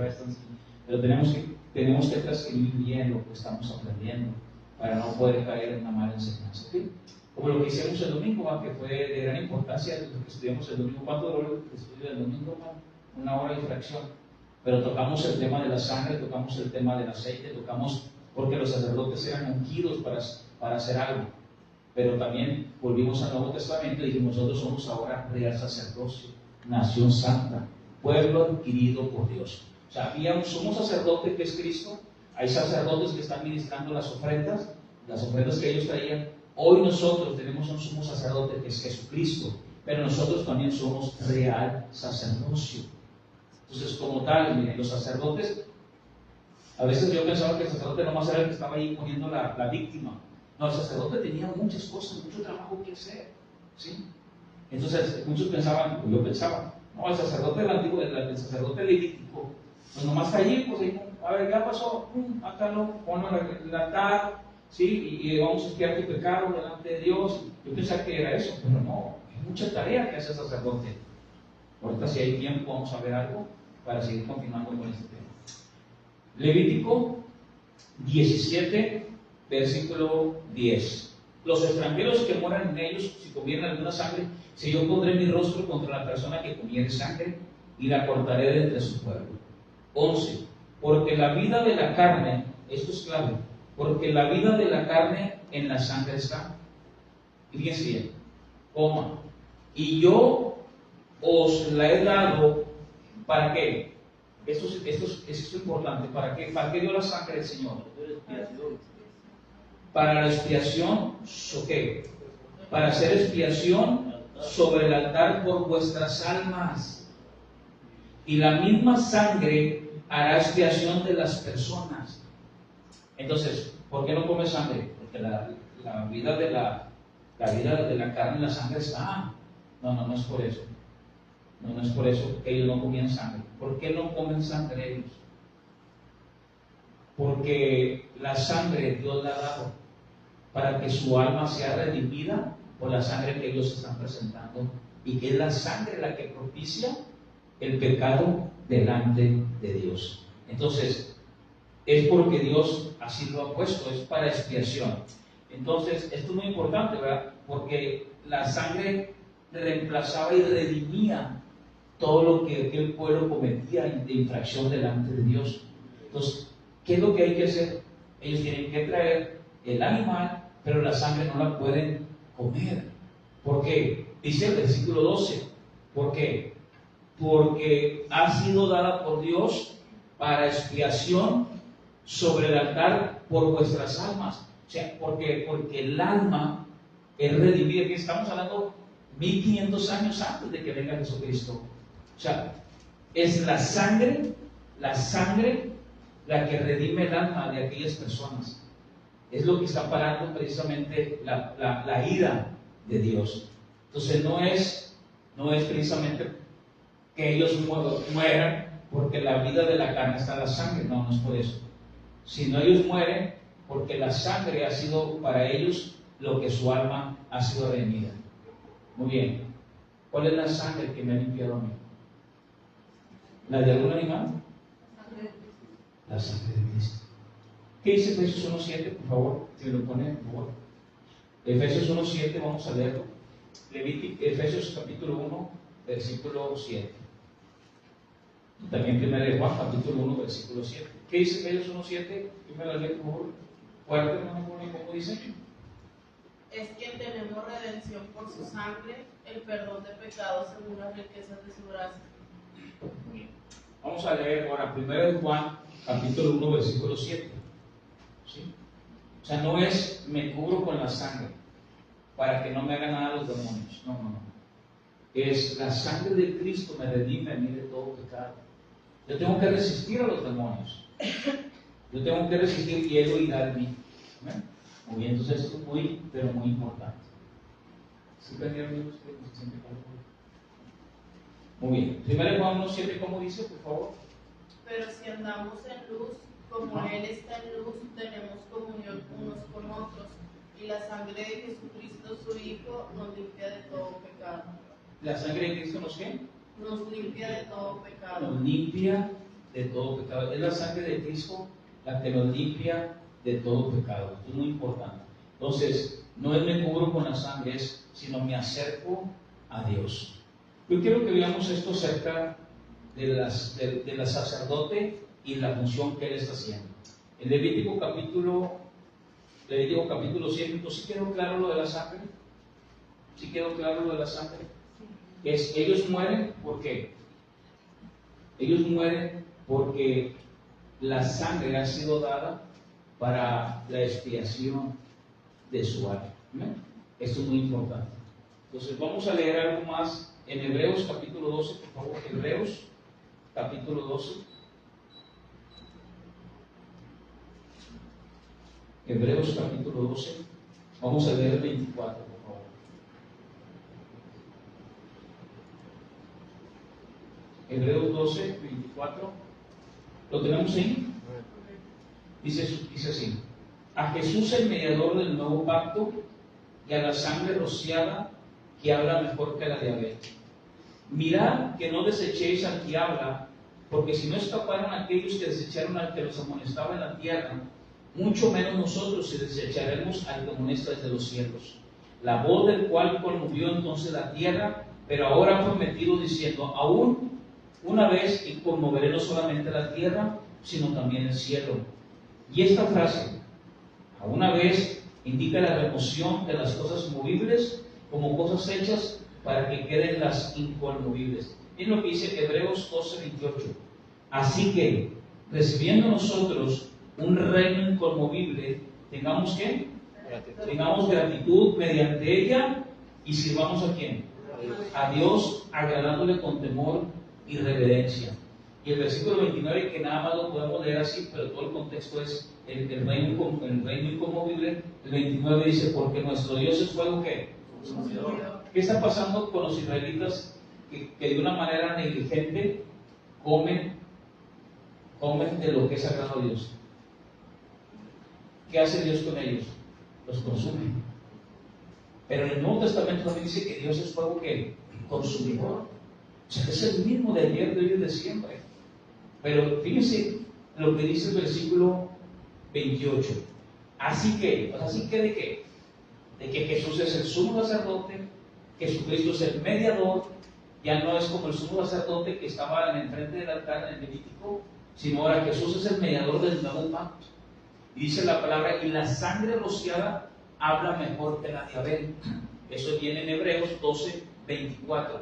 pero tenemos que transcribir bien lo que estamos aprendiendo para no poder caer en una mala enseñanza. ¿Sí? Como lo que hicimos el domingo, que fue de gran importancia, lo que estudiamos el domingo. ¿Cuánto duró el estudio del domingo? 1 hora y fracción. Pero tocamos el tema de la sangre, tocamos el tema del aceite, porque los sacerdotes eran ungidos para hacer algo. Pero también volvimos al Nuevo Testamento y dijimos, nosotros somos ahora real sacerdocio, nación santa, pueblo adquirido por Dios. O sea, había un sumo sacerdote que es Cristo, hay sacerdotes que están ministrando las ofrendas que ellos traían. Hoy nosotros tenemos un sumo sacerdote que es Jesucristo, pero nosotros también somos real sacerdocio. Entonces, como tal, miren, los sacerdotes, a veces yo pensaba que el sacerdote nomás era el que estaba ahí poniendo la víctima. No, el sacerdote tenía muchas cosas, mucho trabajo que hacer, ¿sí? Entonces, muchos pensaban, yo pensaba, no, el sacerdote del antiguo, el sacerdote levítico, pues nomás está allí, pues ahí, a ver, ¿qué pasó? Acá lo pongo en el altar, ¿sí? Y vamos a expiar tu pecado delante de Dios. Yo pensaba que era eso, pero no, hay mucha tarea que hace el sacerdote. Ahorita, si hay tiempo, vamos a ver algo para seguir continuando con este tema. Levítico 17, versículo 10. Los extranjeros que moran en ellos, si comieran alguna sangre, si yo pondré mi rostro contra la persona que comiere sangre y la cortaré de entre su pueblo. 11. Porque la vida de la carne, esto es clave, porque la vida de la carne en la sangre está. Y fíjense bien, coma. Y yo os la he dado, ¿para qué? Esto es importante. ¿Para qué? ¿Para qué dio la sangre del Señor? Para la expiación, ¿qué? Para hacer expiación sobre el altar por vuestras almas. Y la misma sangre hará expiación de las personas. Entonces, ¿por qué no come sangre? Porque la vida de la carne en la sangre está. No es por eso. No es por eso que ellos no comían sangre. ¿Por qué no comen sangre ellos? Porque la sangre Dios la ha dado para que su alma sea redimida por la sangre que ellos están presentando, y que es la sangre la que propicia el pecado delante de Dios. Entonces, es porque Dios así lo ha puesto, es para expiación. Entonces, esto es muy importante, ¿verdad? Porque la sangre reemplazaba y redimía todo lo que aquel pueblo cometía de infracción delante de Dios. Entonces, ¿qué es lo que hay que hacer? Ellos tienen que traer el animal, pero la sangre no la pueden comer. ¿Por qué? Dice el versículo 12. ¿Por qué? Porque ha sido dada por Dios para expiación sobre el altar por vuestras almas. O sea, porque el alma es redimida. Aquí estamos hablando 1500 años antes de que venga Jesucristo. O sea, es la sangre la que redime el alma de aquellas personas. Es lo que está parando precisamente la ira de Dios. Entonces no es precisamente que ellos mueran porque la vida de la carne está en la sangre, no es por eso. Sino ellos mueren porque la sangre ha sido para ellos lo que su alma ha sido redimida. Muy bien. ¿Cuál es la sangre que me ha limpiado a mí? ¿La de algún animal? La sangre de Cristo. ¿Qué dice Efesios 1.7? Por favor, si me lo pone, por favor. Efesios 1.7, vamos a leerlo. Efesios capítulo 1, versículo 7. Y también 1 Juan, capítulo 1, versículo 7. ¿Qué dice Efesios 1.7? Primero leo, por favor. Fuerte, hermano, ¿cómo dice? Es quien tenemos redención por su sangre, el perdón de pecados según las riquezas de su gracia. Vamos a leer ahora 1 Juan, capítulo 1, versículo 7. ¿Sí? O sea, no es me cubro con la sangre para que no me hagan nada los demonios. No. Es la sangre de Cristo me redime a mí de todo pecado. Yo tengo que resistir a los demonios. Yo tengo que resistir y Él huirá de mí. ¿Ven? Muy bien, entonces esto es muy, pero muy importante. ¿Sí entendieron ustedes? Muy bien. 1 Juan 1.7, ¿cómo dice, por favor? Pero si andamos en luz, como Él está en luz, tenemos comunión unos con otros, y la sangre de Jesucristo, su Hijo, nos limpia de todo pecado. ¿La sangre de Cristo nos qué? Nos limpia de todo pecado. Nos limpia de todo pecado. Es la sangre de Cristo la que nos limpia de todo pecado. Esto es muy importante. Entonces, no es me cubro con la sangre, sino me acerco a Dios. Yo quiero que veamos esto acerca de la sacerdote y la función que él está haciendo. En Levítico capítulo 7, entonces ¿sí quedó claro lo de la sangre? ¿Sí quedó claro lo de la sangre? Ellos mueren, ¿por qué? Ellos mueren porque la sangre ha sido dada para la expiación de su alma. Esto es muy importante. Entonces vamos a leer algo más en Hebreos capítulo 12, por favor. Hebreos capítulo 12. Hebreos capítulo 12. Vamos a leer el 24, por favor. Hebreos 12, 24. ¿Lo tenemos ahí? Dice así: a Jesús, el mediador del nuevo pacto, y a la sangre rociada, que habla mejor que la de Abel. Mirad que no desechéis al que habla, porque si no escaparon aquellos que desecharon al que los amonestaba en la tierra, mucho menos nosotros si desecharemos al que amonesta desde los cielos. La voz del cual conmovió entonces la tierra, pero ahora ha prometido diciendo: aún una vez, y conmoveré no solamente la tierra, sino también el cielo. Y esta frase, a una vez, indica la remoción de las cosas movibles como cosas hechas para que queden las inconmovibles. Es lo que dice Hebreos 12:28. Así que, recibiendo nosotros un reino inconmovible, tengamos ¿qué? Tengamos gratitud mediante ella y sirvamos ¿a quién? A Dios, agradándole con temor y reverencia. Y el versículo 29, que nada más lo podemos leer así, pero todo el contexto es el reino inconmovible. El 29 dice: porque nuestro Dios es fuego ¿qué? ¿Qué está pasando con los israelitas que de una manera negligente comen de lo que es sagrado a Dios? ¿Qué hace Dios con ellos? Los consume. Pero en el Nuevo Testamento también dice que Dios es fuego que consumidor. O sea, es el mismo de ayer, de hoy y de siempre. Pero fíjense lo que dice el versículo 28. Así que ¿de qué? De que Jesús es el sumo sacerdote, Jesucristo es el mediador, ya no es como el sumo sacerdote que estaba en el frente del altar en el Levítico, sino ahora Jesús es el mediador del nuevo pacto. Y dice la palabra, y la sangre rociada habla mejor que la de Abel. Eso viene en Hebreos 12, 24.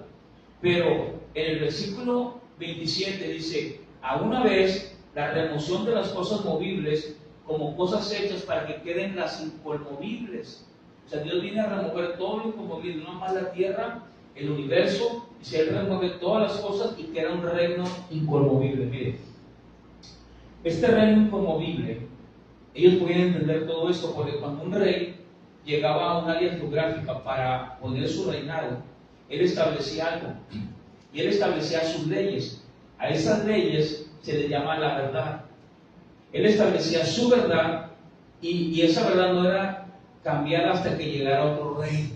Pero en el versículo 27 dice, a una vez la remoción de las cosas movibles como cosas hechas para que queden las inconmovibles. O sea, Dios viene a remover todo lo inconmovible, no más la tierra, el universo, y se remueve todas las cosas y queda un reino inconmovible. Mire, este reino inconmovible, ellos podían entender todo esto porque cuando un rey llegaba a un área geográfica para poner su reinado, él establecía algo y él establecía sus leyes. A esas leyes se les llama la verdad. Él establecía su verdad y esa verdad no era cambiada hasta que llegara otro rey.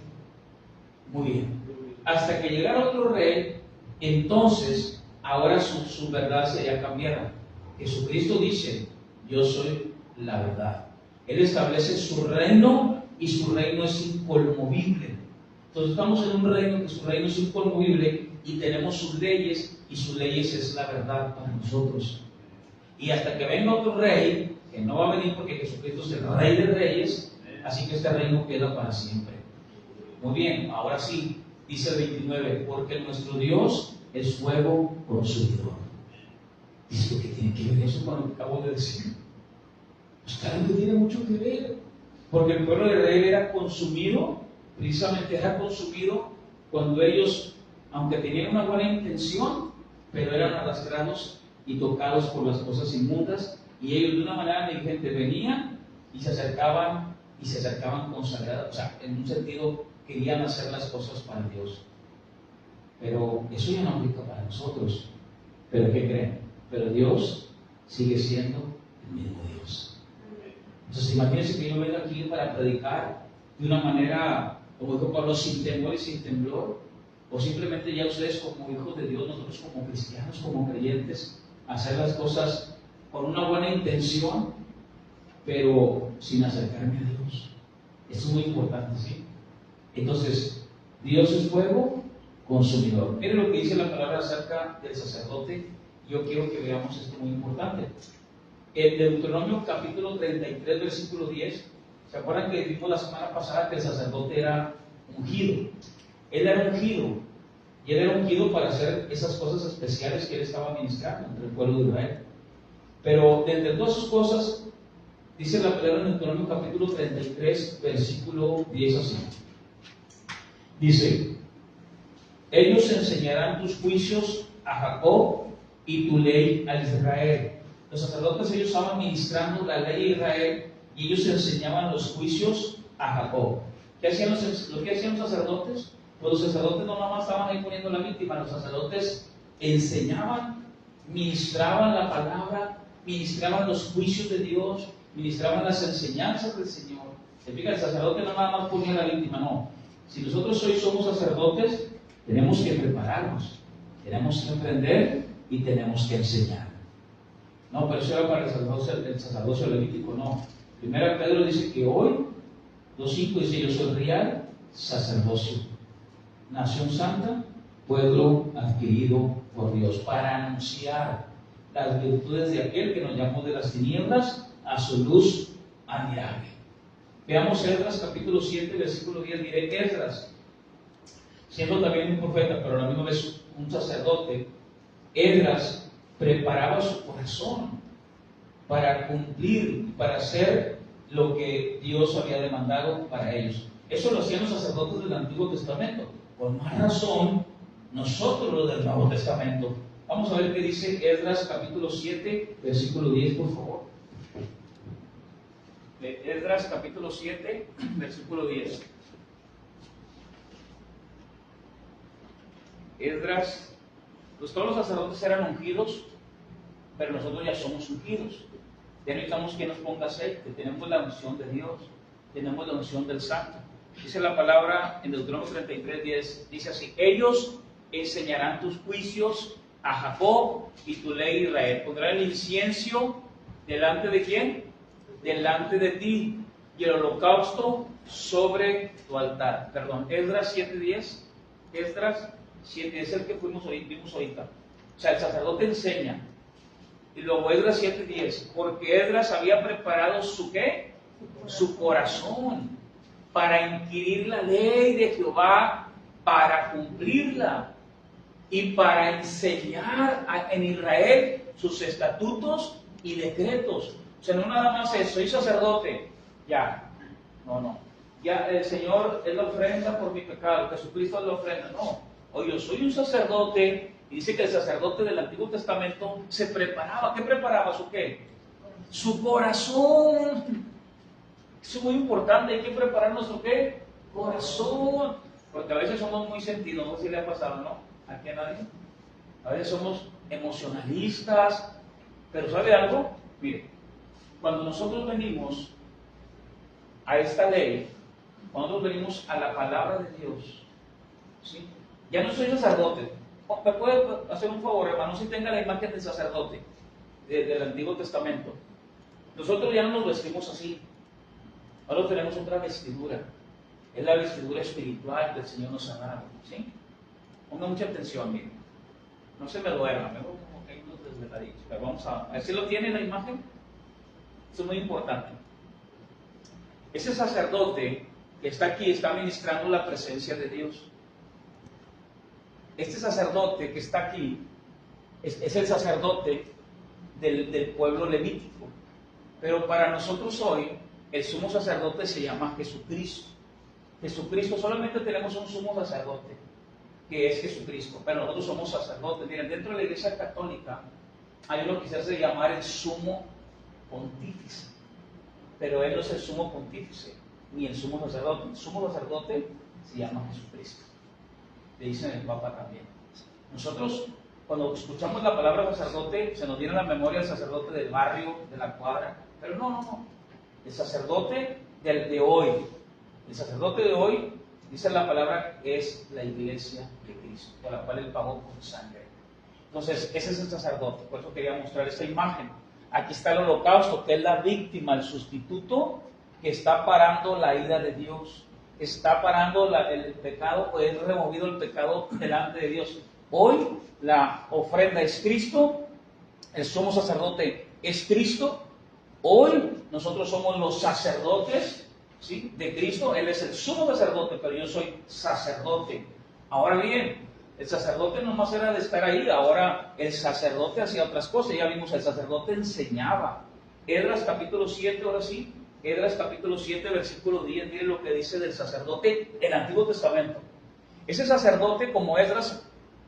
Muy bien. Hasta que llegara otro rey, entonces ahora su verdad sería cambiada. Jesucristo dice, yo soy la verdad. Él establece su reino y su reino es inconmovible. Entonces estamos en un reino que su reino es inconmovible y tenemos sus leyes y sus leyes es la verdad para nosotros. Y hasta que venga otro rey, que no va a venir porque Jesucristo es el rey de reyes, así que este reino queda para siempre. Muy bien, ahora sí, dice el 29, porque nuestro Dios es fuego consumidor. Dice, ¿qué tiene que ver eso con lo que acabo de decir? Pues claro que tiene mucho que ver, porque el pueblo de Israel era consumido, precisamente era consumido cuando ellos, aunque tenían una buena intención, pero eran arrastrados y tocados por las cosas inmundas, y ellos de una manera negligente venían y se acercaban consagrados, o sea, en un sentido querían hacer las cosas para Dios. Pero eso ya no aplica para nosotros. ¿Pero qué creen? Pero Dios sigue siendo el mismo Dios. Entonces imagínense que yo venga aquí para predicar de una manera, como dijo Pablo, sin temor y sin temblor, o simplemente ya ustedes como hijos de Dios, nosotros como cristianos, como creyentes, hacer las cosas con una buena intención, pero sin acercarme a Dios. Eso es muy importante, ¿sí? Entonces, Dios es fuego consumidor. Miren lo que dice la palabra acerca del sacerdote. Yo quiero que veamos esto muy importante. En Deuteronomio capítulo 33, versículo 10, ¿se acuerdan que vimos la semana pasada que el sacerdote era ungido? Él era ungido, y él era ungido para hacer esas cosas especiales que él estaba ministrando entre el pueblo de Israel. Pero de entre todas sus cosas, dice la palabra en Deuteronomio capítulo 33, versículo 10 así. Dice, ellos enseñarán tus juicios a Jacob y tu ley a Israel. Los sacerdotes, ellos estaban ministrando la ley a Israel y ellos enseñaban los juicios a Jacob. ¿Qué hacían los sacerdotes? Pues los sacerdotes no nada más estaban ahí poniendo la víctima, los sacerdotes enseñaban, ministraban la palabra, ministraban los juicios de Dios, ministraban las enseñanzas del Señor. Se fija, el sacerdote no nada más ponía la víctima, no. Si nosotros hoy somos sacerdotes, tenemos que prepararnos, tenemos que aprender y tenemos que enseñar. No, pero eso era para el sacerdocio levítico, no. Primera Pedro dice que hoy, 2:5 dice, yo soy real sacerdocio, nación santa, pueblo adquirido por Dios, para anunciar las virtudes de aquel que nos llamó de las tinieblas a su luz admirable. Veamos Esdras capítulo 7, versículo 10. Diré Esdras, siendo también un profeta, pero a la misma vez un sacerdote, Esdras preparaba su corazón para cumplir, para hacer lo que Dios había demandado para ellos. Eso lo hacían los sacerdotes del Antiguo Testamento. Por más razón, nosotros los del Nuevo Testamento. Vamos a ver qué dice Esdras capítulo 7, versículo 10, por favor. Esdras capítulo 7, versículo 10. Esdras, pues todos los sacerdotes eran ungidos, pero nosotros ya somos ungidos. Ya necesitamos que nos ponga aceite. Tenemos la unción de Dios, tenemos la unción del Santo. Dice la palabra en Deuteronomio 33, 10, dice así: ellos enseñarán tus juicios a Jacob y tu ley a Israel. Pondrán el incienso ¿Delante de quién? Delante de ti. Y el holocausto sobre tu altar. Perdón, Esdras 7:10. Esdras 7 es el que vimos ahorita. O sea, el sacerdote enseña. Y luego Esdras 7:10. Porque Esdras había preparado su ¿qué? Su corazón para inquirir la ley de Jehová, para cumplirla y para enseñar en Israel sus estatutos y decretos. O sea, no nada más eso, soy sacerdote, ya, no, ya el Señor es la ofrenda por mi pecado, Jesucristo es la ofrenda, no. Oye, yo soy un sacerdote, y dice que el sacerdote del Antiguo Testamento se preparaba. ¿Qué preparaba? ¿Su qué? Su corazón. Eso es muy importante, hay que preparar nuestro ¿qué? Corazón. Porque a veces somos muy sentidos, no sé si le ha pasado, ¿no? ¿Aquí a nadie? A veces somos emocionalistas, pero ¿sabe algo? Mire, cuando nosotros venimos a esta ley, cuando nosotros venimos a la palabra de Dios, ¿sí? Ya no soy sacerdote. ¿Me puede hacer un favor, hermano? Si tenga la imagen del sacerdote del Antiguo Testamento. Nosotros ya no nos vestimos así. Ahora tenemos otra vestidura. Es la vestidura espiritual que el Señor nos ha dado. ¿Sí? Ponga mucha atención, miren. No se me duerma, me veo como que hay unos desveladitos. Pero vamos a ver si lo tiene la imagen. Esto es muy importante. Ese sacerdote que está aquí está ministrando la presencia de Dios. Este sacerdote que está aquí es el sacerdote del pueblo levítico. Pero para nosotros hoy, el sumo sacerdote se llama Jesucristo. Jesucristo, solamente tenemos un sumo sacerdote, que es Jesucristo, pero nosotros somos sacerdotes. Miren, dentro de la Iglesia Católica hay uno que se hace llamar el sumo pontífice, pero él no es el sumo pontífice, ni el sumo sacerdote. El sumo sacerdote se llama Jesucristo. Le dicen el Papa también. Nosotros, cuando escuchamos la palabra sacerdote, se nos viene a la memoria el sacerdote del barrio, de la cuadra, pero no. El sacerdote de hoy, el sacerdote de hoy, dice la palabra, es la iglesia de Cristo, por la cual él pagó con sangre. Entonces, ese es el sacerdote, por eso quería mostrar esta imagen. Aquí está el holocausto, que es la víctima, el sustituto, que está parando la ira de Dios, está parando el pecado, pues es removido el pecado delante de Dios. Hoy la ofrenda es Cristo, el sumo sacerdote es Cristo. Hoy nosotros somos los sacerdotes, ¿sí?, de Cristo. Él es el sumo sacerdote, pero yo soy sacerdote. Ahora bien, el sacerdote no más era de estar ahí, ahora el sacerdote hacía otras cosas. Ya vimos, el sacerdote enseñaba. Esdras capítulo 7, ahora sí, Esdras capítulo 7, versículo 10, mire lo que dice del sacerdote en el Antiguo Testamento. Ese sacerdote, como Esdras,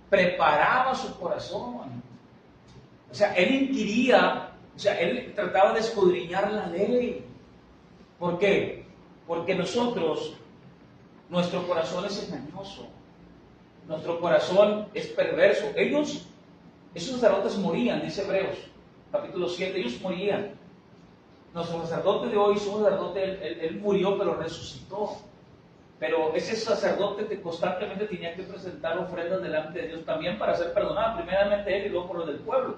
preparaba su corazón. O sea, él inquiría. O sea, él trataba de escudriñar la ley. ¿Por qué? Porque nosotros, nuestro corazón es engañoso. Nuestro corazón es perverso. Esos sacerdotes morían, dice Hebreos, capítulo 7, ellos morían. Nuestro sacerdote de hoy, su sacerdote, él murió, pero resucitó. Pero ese sacerdote que constantemente tenía que presentar ofrendas delante de Dios también para ser perdonado, primeramente él y luego por lo del pueblo.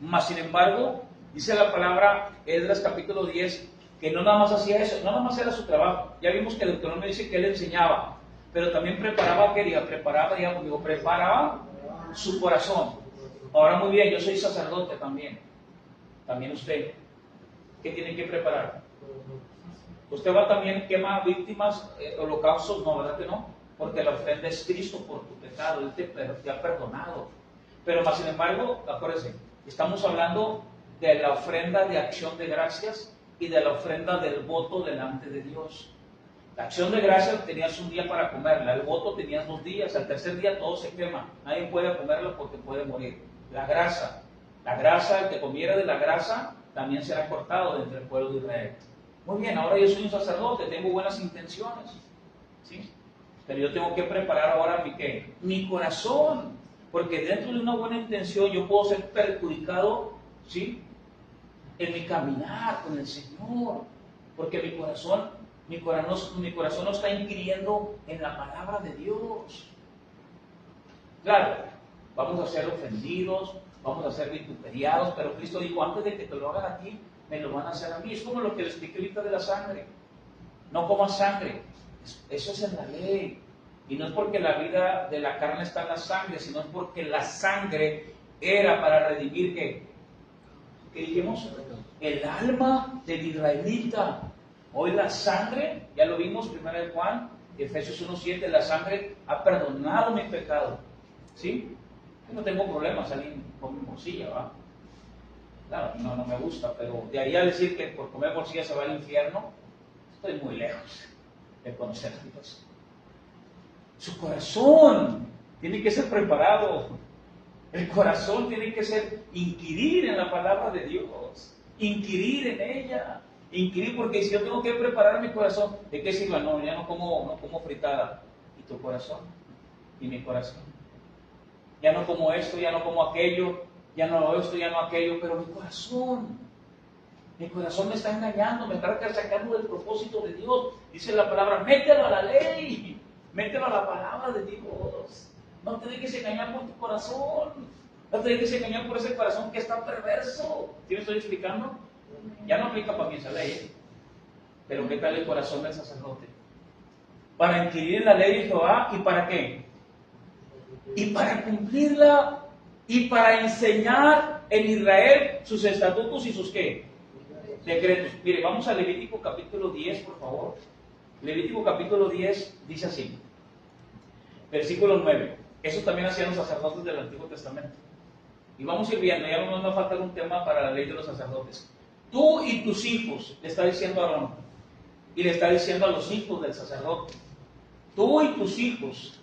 Mas, sin embargo, dice la palabra, Esdras capítulo 10, que no nada más hacía eso, no nada más era su trabajo. Ya vimos que el Deuteronomio dice que él enseñaba, pero también preparaba su corazón. Ahora muy bien, yo soy sacerdote también usted. ¿Qué tiene que preparar? Usted va también, quema víctimas, holocaustos, no, ¿verdad que no? Porque la ofrenda es Cristo por tu pecado, Él te ha perdonado. Pero más sin embargo, acuérdense, estamos hablando de la ofrenda de acción de gracias y de la ofrenda del voto delante de Dios. La acción de gracias tenías un día para comerla, el voto tenías 2 días, al tercer día todo se quema, nadie puede comerla porque puede morir. La grasa, el que comiera de la grasa también será cortado de entre el pueblo de Israel. Muy bien, ahora yo soy un sacerdote, tengo buenas intenciones, ¿sí? Pero yo tengo que preparar ahora mi corazón, porque dentro de una buena intención yo puedo ser perjudicado, ¿sí?, en mi caminar con el Señor, porque mi corazón no está inquiriendo en la palabra de Dios. Claro, vamos a ser ofendidos, vamos a ser vituperiados, pero Cristo dijo, antes de que te lo hagan a ti, me lo van a hacer a mí. Es como lo que les expliqué ahorita de la sangre. No comas sangre. Eso es en la ley. Y no es porque la vida de la carne está en la sangre, sino es porque la sangre era para redimir ¿qué dijimos? El alma del israelita. Hoy la sangre, ya lo vimos, 1 de Juan, Efesios 1:7, la sangre ha perdonado mi pecado. ¿Sí? Yo no tengo problemas salir con mi morcilla, ¿va? Claro, no me gusta, pero de ahí a decir que por comer morcilla se va al infierno, estoy muy lejos de conocer a Dios. Su corazón tiene que ser preparado. El corazón tiene que ser inquirir en la palabra de Dios, inquirir en ella, inquirir, porque si yo tengo que preparar mi corazón, ¿de qué sirve? No, ya no como fritada. ¿Y tu corazón? ¿Y mi corazón? Ya no como esto, ya no como aquello, ya no esto, ya no aquello, pero mi corazón me está engañando, me está sacando del propósito de Dios. Dice la palabra, mételo a la ley, mételo a la palabra de Dios. No te dejes engañar por tu corazón, no te dejes engañar por ese corazón que está perverso. ¿Sí me estoy explicando? Ya no aplica para mí esa ley, pero ¿qué tal el corazón del sacerdote? Para inquirir en la ley de Jehová, ¿y para qué? Y para cumplirla, y para enseñar en Israel sus estatutos y sus ¿qué? Decretos. Mire, vamos a Levítico capítulo 10, por favor. Levítico capítulo 10 dice así, versículo 9. Eso también hacían los sacerdotes del Antiguo Testamento. Y vamos a ir viendo, ya no nos va a faltar un tema para la ley de los sacerdotes. Tú y tus hijos, le está diciendo a Aarón, y le está diciendo a los hijos del sacerdote, tú y tus hijos,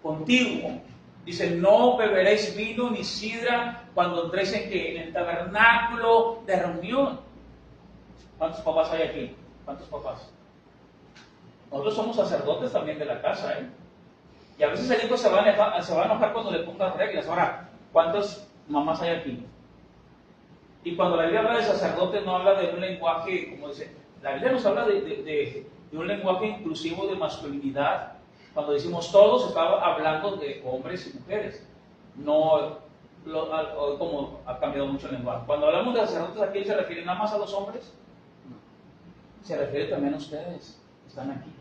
contigo, dice, no beberéis vino ni sidra cuando entréis en el tabernáculo de reunión. ¿Cuántos papás hay aquí? ¿Cuántos papás? Nosotros somos sacerdotes también de la casa, ¿eh? Y a veces el hijo se va a enojar cuando le pongan reglas. Ahora, ¿cuántas mamás hay aquí? Y cuando la Biblia habla de sacerdotes, no habla de un lenguaje, como dice, la Biblia nos habla de un lenguaje inclusivo de masculinidad. Cuando decimos todos, estaba hablando de hombres y mujeres. No, como ha cambiado mucho el lenguaje. Cuando hablamos de sacerdotes, ¿aquí se refiere nada más a los hombres? No. Se refiere también a ustedes, que están aquí.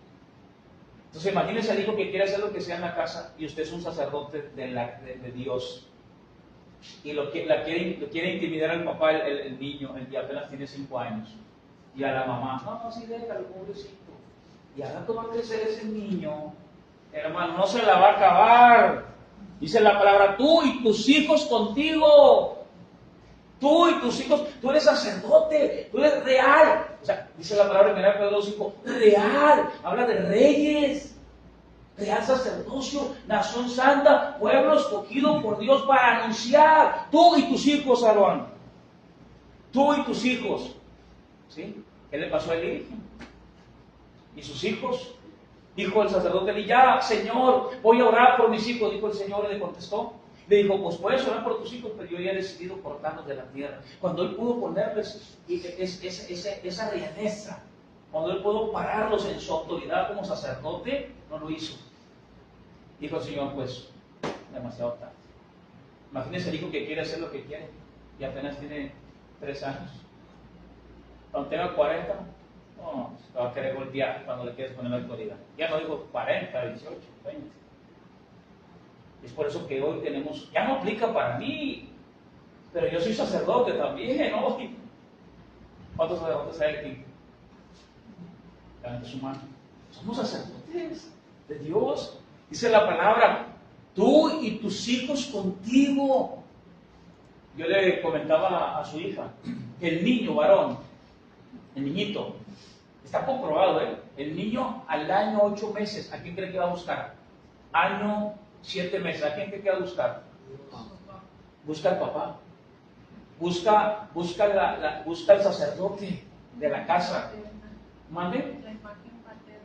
Entonces imagínense al hijo que quiere hacer lo que sea en la casa y usted es un sacerdote de Dios y lo quiere intimidar al papá, el niño, el que apenas tiene 5 años, y a la mamá, no, sí déjalo, pobrecito, y al rato va a crecer ese niño, hermano, no se la va a acabar. Dice la palabra, tú y tus hijos contigo. Tú y tus hijos, tú eres sacerdote, tú eres real. O sea, dice la palabra en 1 Pedro 5, real, habla de reyes, real sacerdocio, nación santa, pueblo escogido por Dios para anunciar. Tú y tus hijos, Aarón. Tú y tus hijos. ¿Sí? ¿Qué le pasó a Elí? ¿Y sus hijos? Dijo el sacerdote Elí, ya, Señor, voy a orar por mis hijos. Dijo el Señor y le contestó. Le dijo, pues puedes orar por tus hijos, pero yo ya he decidido cortarlos de la tierra. Cuando él pudo ponerles esa realeza, cuando él pudo pararlos en su autoridad como sacerdote, no lo hizo. Dijo el Señor, pues, demasiado tarde. Imagínense el hijo que quiere hacer lo que quiere y apenas tiene 3 años. Cuando tenga 40, no, se va a querer golpear cuando le quieres poner la autoridad. Ya no digo 40, 18, 20. Es por eso que hoy tenemos, ya no aplica para mí, pero yo soy sacerdote también, ¿no? ¿Cuántos sacerdotes hay aquí? Levante su mano. Somos sacerdotes de Dios. Dice la palabra, tú y tus hijos contigo. Yo le comentaba a su hija, que el niño varón, el niñito, está comprobado, ¿eh? El niño al año 8 meses, ¿a quién cree que va a buscar? Año 7 meses, ¿a quién te queda buscar? Busca al papá, busca el sacerdote de la casa. ¿Mande?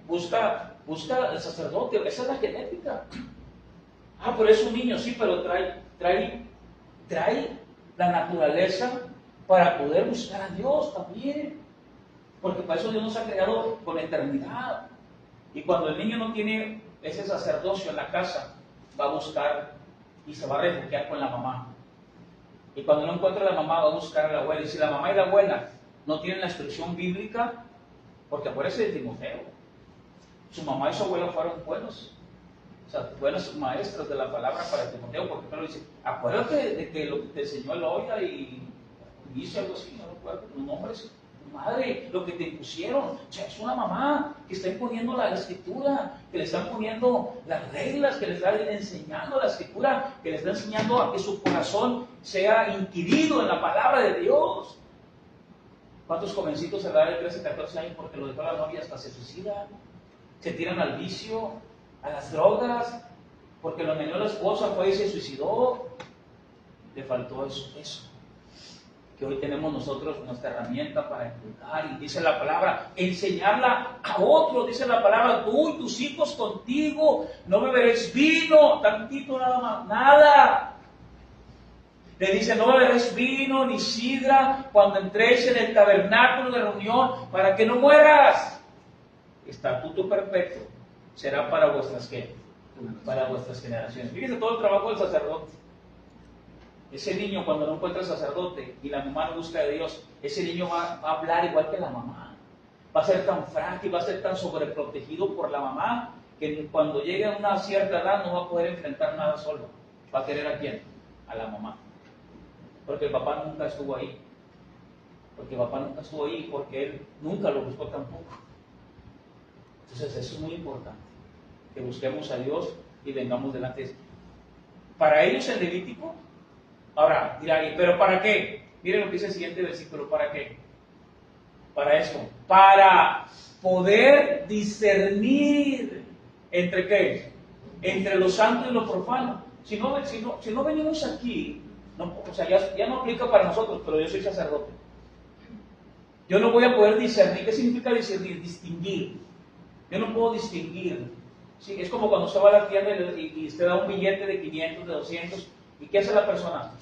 Busca el sacerdote, esa es la genética. Ah, pero es un niño, sí, pero trae la naturaleza para poder buscar a Dios también. Porque para eso Dios nos ha creado con eternidad. Y cuando el niño no tiene ese sacerdocio en la casa, va a buscar y se va a refugiar con la mamá. Y cuando no encuentra a la mamá, va a buscar a la abuela. Y si la mamá y la abuela no tienen la instrucción bíblica, porque acuérdese de Timoteo, su mamá y su abuela fueron buenos. O sea, buenos maestros de la palabra para Timoteo, porque Pedro dice, acuérdate de que lo que te enseñó Eloia y dice algo así, no recuerdo, los nombres. Madre, lo que te impusieron, o sea, es una mamá que está imponiendo la escritura, que le están poniendo las reglas, que le está enseñando la escritura, que le está enseñando a que su corazón sea inquirido en la palabra de Dios. ¿Cuántos jovencitos se dan de 13, 14 años porque lo dejó la novia hasta se suicidan? Se tiran al vicio, a las drogas, porque lo engañó la esposa, fue y se suicidó. Le faltó eso. Que hoy tenemos nosotros nuestra herramienta para inculcar, y dice la palabra, enseñarla a otros, dice la palabra, tú y tus hijos contigo, no beberéis vino, tantito nada más, nada. Le dice, no beberéis vino ni sidra cuando entréis en el tabernáculo de reunión, para que no mueras. Estatuto perpetuo será para vuestras, ¿qué? Para vuestras generaciones. Fíjense todo el trabajo del sacerdote. Ese niño, cuando no encuentra sacerdote y la mamá no busca de Dios, ese niño va a hablar igual que la mamá. Va a ser tan frágil, va a ser tan sobreprotegido por la mamá, que cuando llegue a una cierta edad no va a poder enfrentar nada solo. ¿Va a querer a quién? A la mamá. Porque el papá nunca estuvo ahí. Porque él nunca lo buscó tampoco. Entonces eso es muy importante. Que busquemos a Dios y vengamos delante de Él. Para ellos el Levítico. Ahora, dirán, ¿pero para qué? Miren lo que dice el siguiente versículo, ¿para qué? Para esto, para poder discernir ¿entre qué? Entre lo santo y lo profano. Si no venimos aquí, no, o sea, ya no aplica para nosotros, pero yo soy sacerdote. Yo no voy a poder discernir. ¿Qué significa discernir? Distinguir. Yo no puedo distinguir. ¿Sí? Es como cuando usted va a la tienda y usted da un billete de 500, de 200, ¿y qué hace la persona?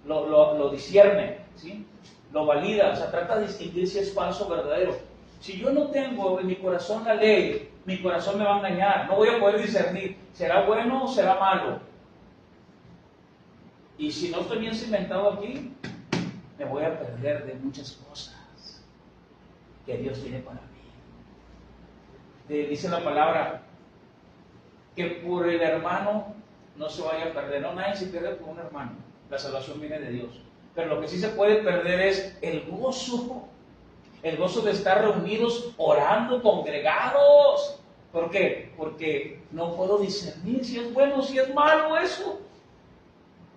Lo discierne, ¿sí? Lo valida, o sea, trata de distinguir si es falso o verdadero. Si yo no tengo en mi corazón la ley, mi corazón me va a engañar, no voy a poder discernir, ¿será bueno o será malo? Y si no estoy bien cimentado aquí, me voy a perder de muchas cosas que Dios tiene para mí. Dice la palabra, que por el hermano no se vaya a perder. No, nadie se pierde por un hermano. La salvación viene de Dios. Pero lo que sí se puede perder es el gozo. El gozo de estar reunidos, orando, congregados. ¿Por qué? Porque no puedo discernir si es bueno o si es malo eso.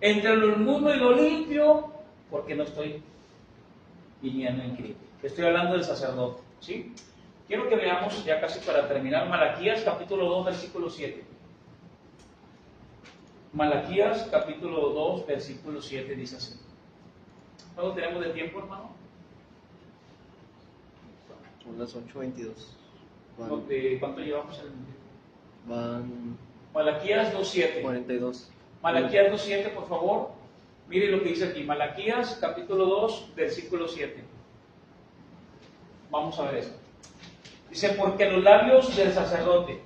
Entre lo inmundo y lo limpio, porque no estoy viniendo en Cristo. Estoy hablando del sacerdote, ¿sí? Quiero que veamos, ya casi para terminar, Malaquías capítulo 2, versículo 7. Malaquías capítulo 2, versículo 7 dice así. ¿Cuánto tenemos de tiempo, hermano? Son las 8:22. ¿Cuánto llevamos en el tiempo? Van Malaquías 2.7. 42. Malaquías 2.7, por favor. Mire lo que dice aquí. Malaquías capítulo 2, versículo 7. Vamos a ver esto. Dice, porque los labios del sacerdote,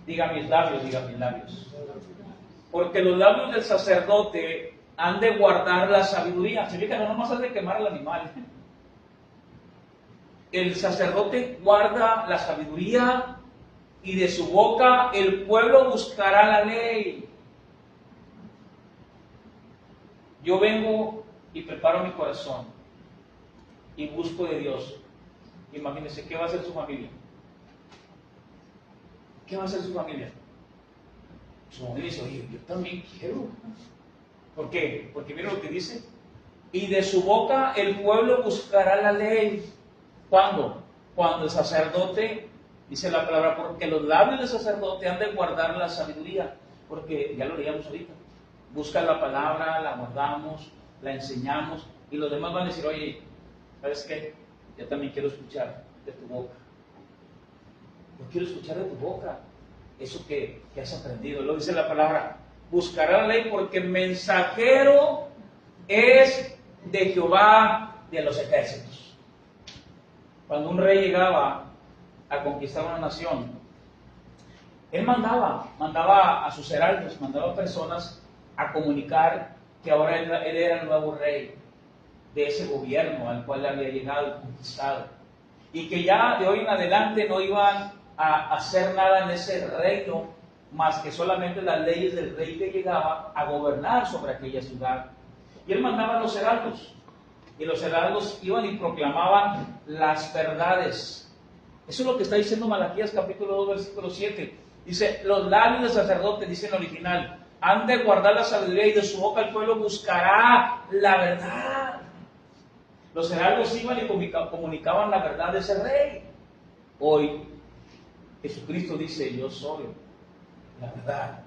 diga mis labios. Porque los labios del sacerdote han de guardar la sabiduría. Se fijan, no nomás has de quemar al animal. El sacerdote guarda la sabiduría y de su boca el pueblo buscará la ley. Yo vengo y preparo mi corazón y busco de Dios. Imagínense, ¿qué va a hacer su familia? ¿Qué va a hacer su familia? Su familia dice, oye, yo también quiero. ¿Por qué? Porque mira lo que dice. Y de su boca el pueblo buscará la ley. ¿Cuándo? Cuando el sacerdote, dice la palabra, porque los labios del sacerdote han de guardar la sabiduría. Porque, ya lo leíamos ahorita, busca la palabra, la guardamos, la enseñamos, y los demás van a decir, oye, ¿sabes qué? Yo también quiero escuchar de tu boca. Yo quiero escuchar de tu boca eso que has aprendido. Lo dice la palabra, buscará la ley porque mensajero es de Jehová de los ejércitos. Cuando un rey llegaba a conquistar una nación, él mandaba a sus heraldos, mandaba personas a comunicar que ahora él era el nuevo rey de ese gobierno al cual había llegado y conquistado, y que ya de hoy en adelante no iban a hacer nada en ese reino más que solamente las leyes del rey que llegaba a gobernar sobre aquella ciudad. Y él mandaba a los heraldos, y los heraldos iban y proclamaban las verdades. Eso es lo que está diciendo Malaquías capítulo 2 versículo 7. Dice, los labios del sacerdote, dice en el original, han de guardar la sabiduría, y de su boca el pueblo buscará la verdad. Los heraldos iban y comunicaban la verdad de ese rey. Hoy Jesucristo dice, yo soy la verdad.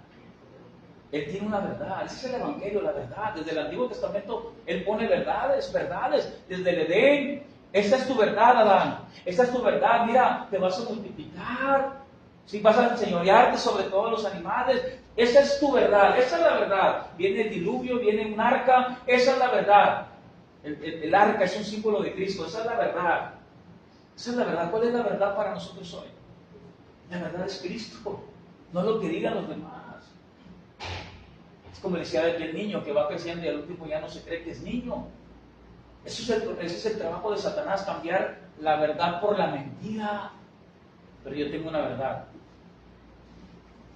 Él tiene una verdad, ese es el Evangelio, la verdad. Desde el Antiguo Testamento Él pone verdades. Desde el Edén, esta es tu verdad, Adán. Esta es tu verdad, mira, te vas a multiplicar. Si vas a enseñorearte sobre todos los animales. Esa es tu verdad, esa es la verdad. Viene el diluvio, viene un arca, esa es la verdad. El arca es un símbolo de Cristo, esa es la verdad. Esa es la verdad. ¿Cuál es la verdad para nosotros hoy? La verdad es Cristo, no lo que digan los demás. Es como decía el niño que va creciendo y al último ya no se cree que es niño. Ese es el trabajo de Satanás, cambiar la verdad por la mentira. Pero yo tengo una verdad.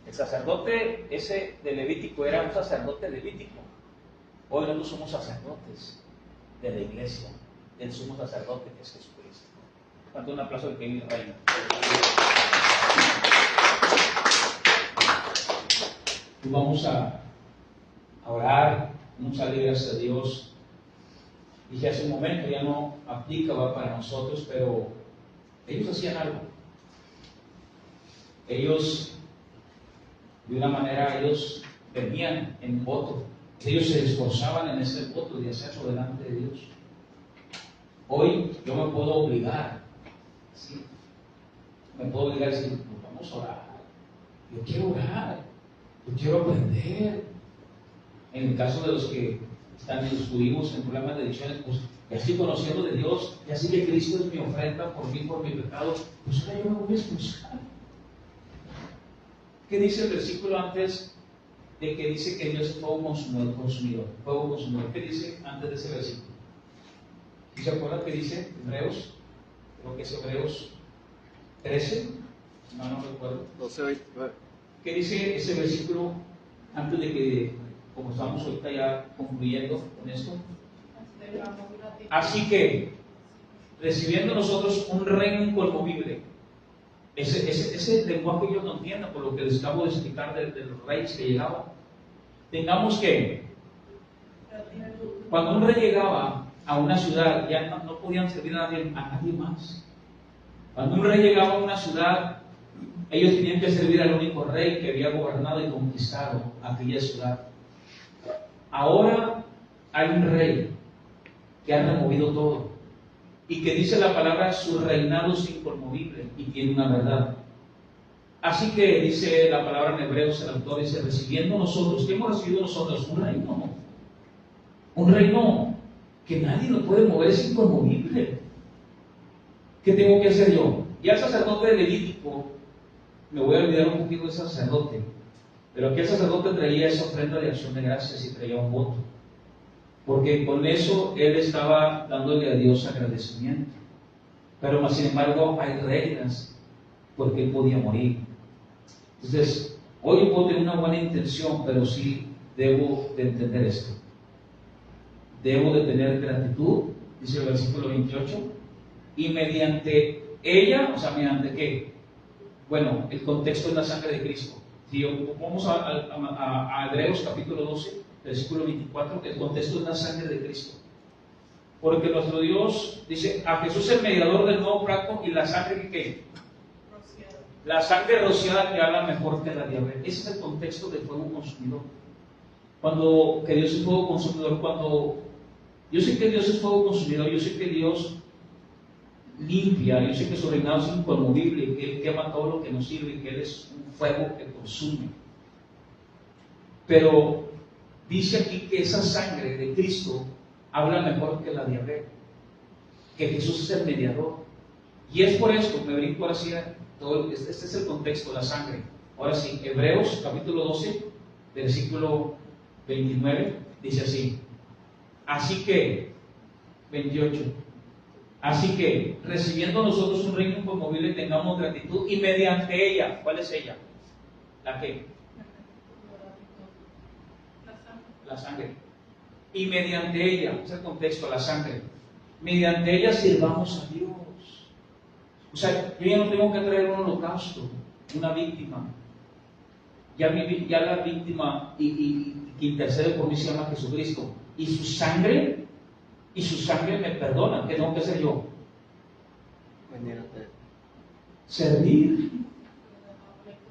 El sacerdote ese de Levítico era un sacerdote levítico. Hoy nosotros somos sacerdotes de la iglesia, del sumo sacerdote que es Jesucristo. Tanto un aplauso de que vive el reino. Y vamos a orar, vamos a darle gracias a Dios. Dije hace un momento, ya no aplica para nosotros, pero ellos hacían algo. Ellos, de una manera, ellos venían en voto. Ellos se esforzaban en ese voto de hacerlo delante de Dios. Hoy yo me puedo obligar, ¿sí? Me puedo obligar a decir, pues vamos a orar. Yo quiero orar, yo quiero aprender. En el caso de los que estuvimos en problemas de adicciones, pues ya estoy conociendo de Dios, ya sé que Cristo es mi ofrenda por mí, por mi pecado, pues ahora yo me voy a esforzar. ¿Qué dice el versículo antes de que dice que Dios es fuego consumidor? Fuego consumidor. ¿Qué dice antes de ese versículo? ¿Sí se acuerdan que dice Hebreos? Creo que es Hebreos 13. No recuerdo. 12, 29. ¿Qué dice ese versículo antes de que, como estamos ahorita ya concluyendo con esto? Así que, recibiendo nosotros un reino inconmovible, ese lenguaje yo no entiendo por lo que les acabo de explicar de los reyes que llegaban. Tengamos que, cuando un rey llegaba a una ciudad, ya no podían servir a nadie más. Cuando un rey llegaba a una ciudad, ellos tenían que servir al único rey que había gobernado y conquistado aquella ciudad. Ahora hay un rey que ha removido todo y que dice la palabra, su reinado es inconmovible y tiene una verdad. Así que dice la palabra en Hebreos, el autor dice, recibiendo nosotros, ¿qué hemos recibido nosotros? Un reino que nadie lo puede mover, es inconmovible. ¿Qué tengo que hacer yo? Ya el sacerdote de Levítico, me voy a olvidar un poquito de ese sacerdote, pero aquí el sacerdote traía esa ofrenda de acción de gracias y traía un voto, porque con eso él estaba dándole a Dios agradecimiento. Pero más sin embargo hay reglas, porque él podía morir. Entonces, hoy yo puedo tener una buena intención, pero sí debo de entender esto. Debo de tener gratitud, dice el versículo 28, y mediante ella, o sea, ¿mediante qué? Bueno, el contexto es la sangre de Cristo. Si vamos a Hebreos capítulo 12, versículo 24, el contexto es la sangre de Cristo. Porque nuestro Dios dice, a Jesús el mediador del nuevo pacto, y la sangre que ¿qué? Rociada. La sangre rociada que habla mejor que la diabetes. Ese es el contexto del fuego consumidor. Que Dios es fuego consumidor, yo sé que Dios es fuego consumidor, yo sé que Dios limpia, yo sé que su reinado es inconmovible, que Él quema todo lo que nos sirve y que Él es un fuego que consume. Pero dice aquí que esa sangre de Cristo habla mejor que la diabetes, que Jesús es el mediador. Y es por esto, me brinco ahora sí, este es el contexto, la sangre. Ahora sí, Hebreos capítulo 12, versículo 29, dice así. Así que, 28. Así que, recibiendo nosotros un reino inconmovible, tengamos gratitud y mediante ella, ¿cuál es ella? ¿La qué? La sangre. Y mediante ella, es el contexto, la sangre. Mediante ella sirvamos a Dios. O sea, yo ya no tengo que traer un holocausto, una víctima. Ya la víctima y que intercede por mí se llama Jesucristo. Y su sangre me perdona. ¿Qué tengo que hacer yo? Venir a Él.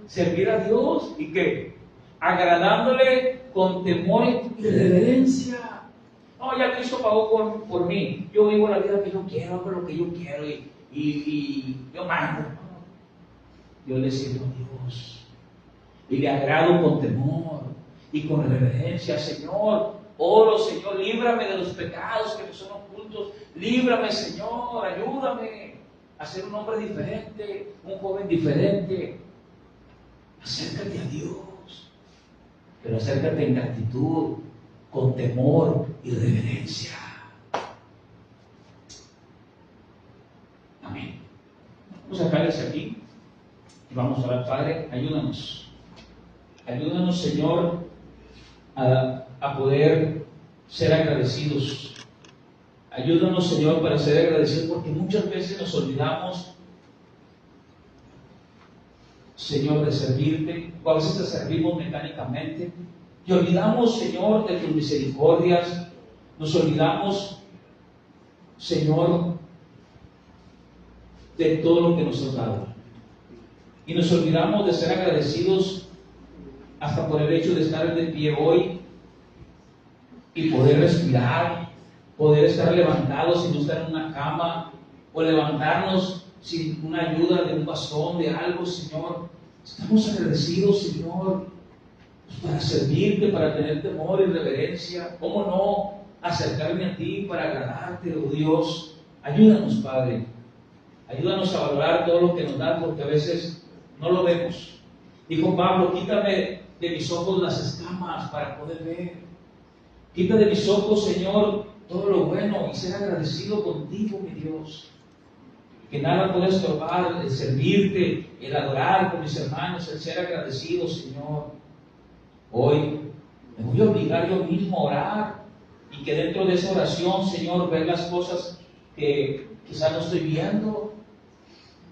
Servir a Dios. ¿Y qué? Agradándole con temor y reverencia. No, ya Cristo pagó por mí. Yo vivo la vida que yo quiero, hago lo que yo quiero y yo mando. Yo le sirvo a Dios. Y le agrado con temor y con reverencia. Señor, oro, Señor, líbrame de los pecados que me son ocultos. Líbrame, Señor, ayúdame a ser un hombre diferente, un joven diferente. Acércate a Dios, pero acércate en gratitud, con temor y reverencia. Amén. Vamos a caerse aquí y vamos a orar. Padre, ayúdanos. Ayúdanos, Señor, a poder ser agradecidos. Ayúdanos, Señor, para ser agradecidos, porque muchas veces nos olvidamos, Señor, de servirte, o a veces te servimos mecánicamente, y olvidamos, Señor, de tus misericordias, nos olvidamos, Señor, de todo lo que nos has dado, y nos olvidamos de ser agradecidos hasta por el hecho de estar de pie hoy y poder respirar, poder estar levantados sin no estar en una cama, o levantarnos sin una ayuda de un bastón, de algo, Señor. Estamos agradecidos, Señor, para servirte, para tener temor y reverencia. ¿Cómo no acercarme a ti para agradarte, oh Dios? Ayúdanos, Padre. Ayúdanos a valorar todo lo que nos da, porque a veces no lo vemos. Dijo Pablo, quítame de mis ojos las escamas para poder ver. Quita de mis ojos, Señor, todo lo bueno y ser agradecido contigo, mi Dios. Que nada pueda estorbar el servirte, el adorar con mis hermanos, el ser agradecido, Señor. Hoy me voy a obligar yo mismo a orar y que dentro de esa oración, Señor, ver las cosas que quizás no estoy viendo,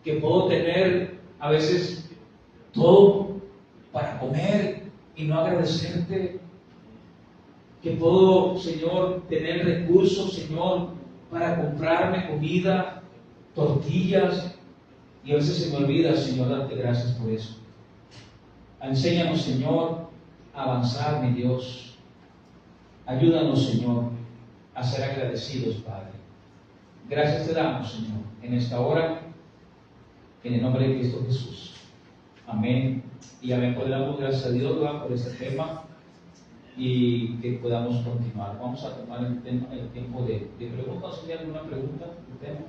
que puedo tener a veces todo para comer y no agradecerte, que puedo, Señor, tener recursos, Señor, para comprarme comida, tortillas, y a veces se me olvida, Señor, darte gracias por eso. Enséñanos, Señor, a avanzar, mi Dios. Ayúdanos, Señor, a ser agradecidos, Padre. Gracias te damos, Señor, en esta hora, en el nombre de Cristo Jesús. Amén. Y amén. Pues damos gracias a Dios, ¿verdad?, por este tema y que podamos continuar. Vamos a tomar el tiempo de preguntas. ¿Si hay alguna pregunta? ¿Tema?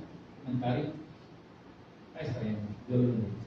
¿Comentario? Ahí está bien. Dios lo bendiga.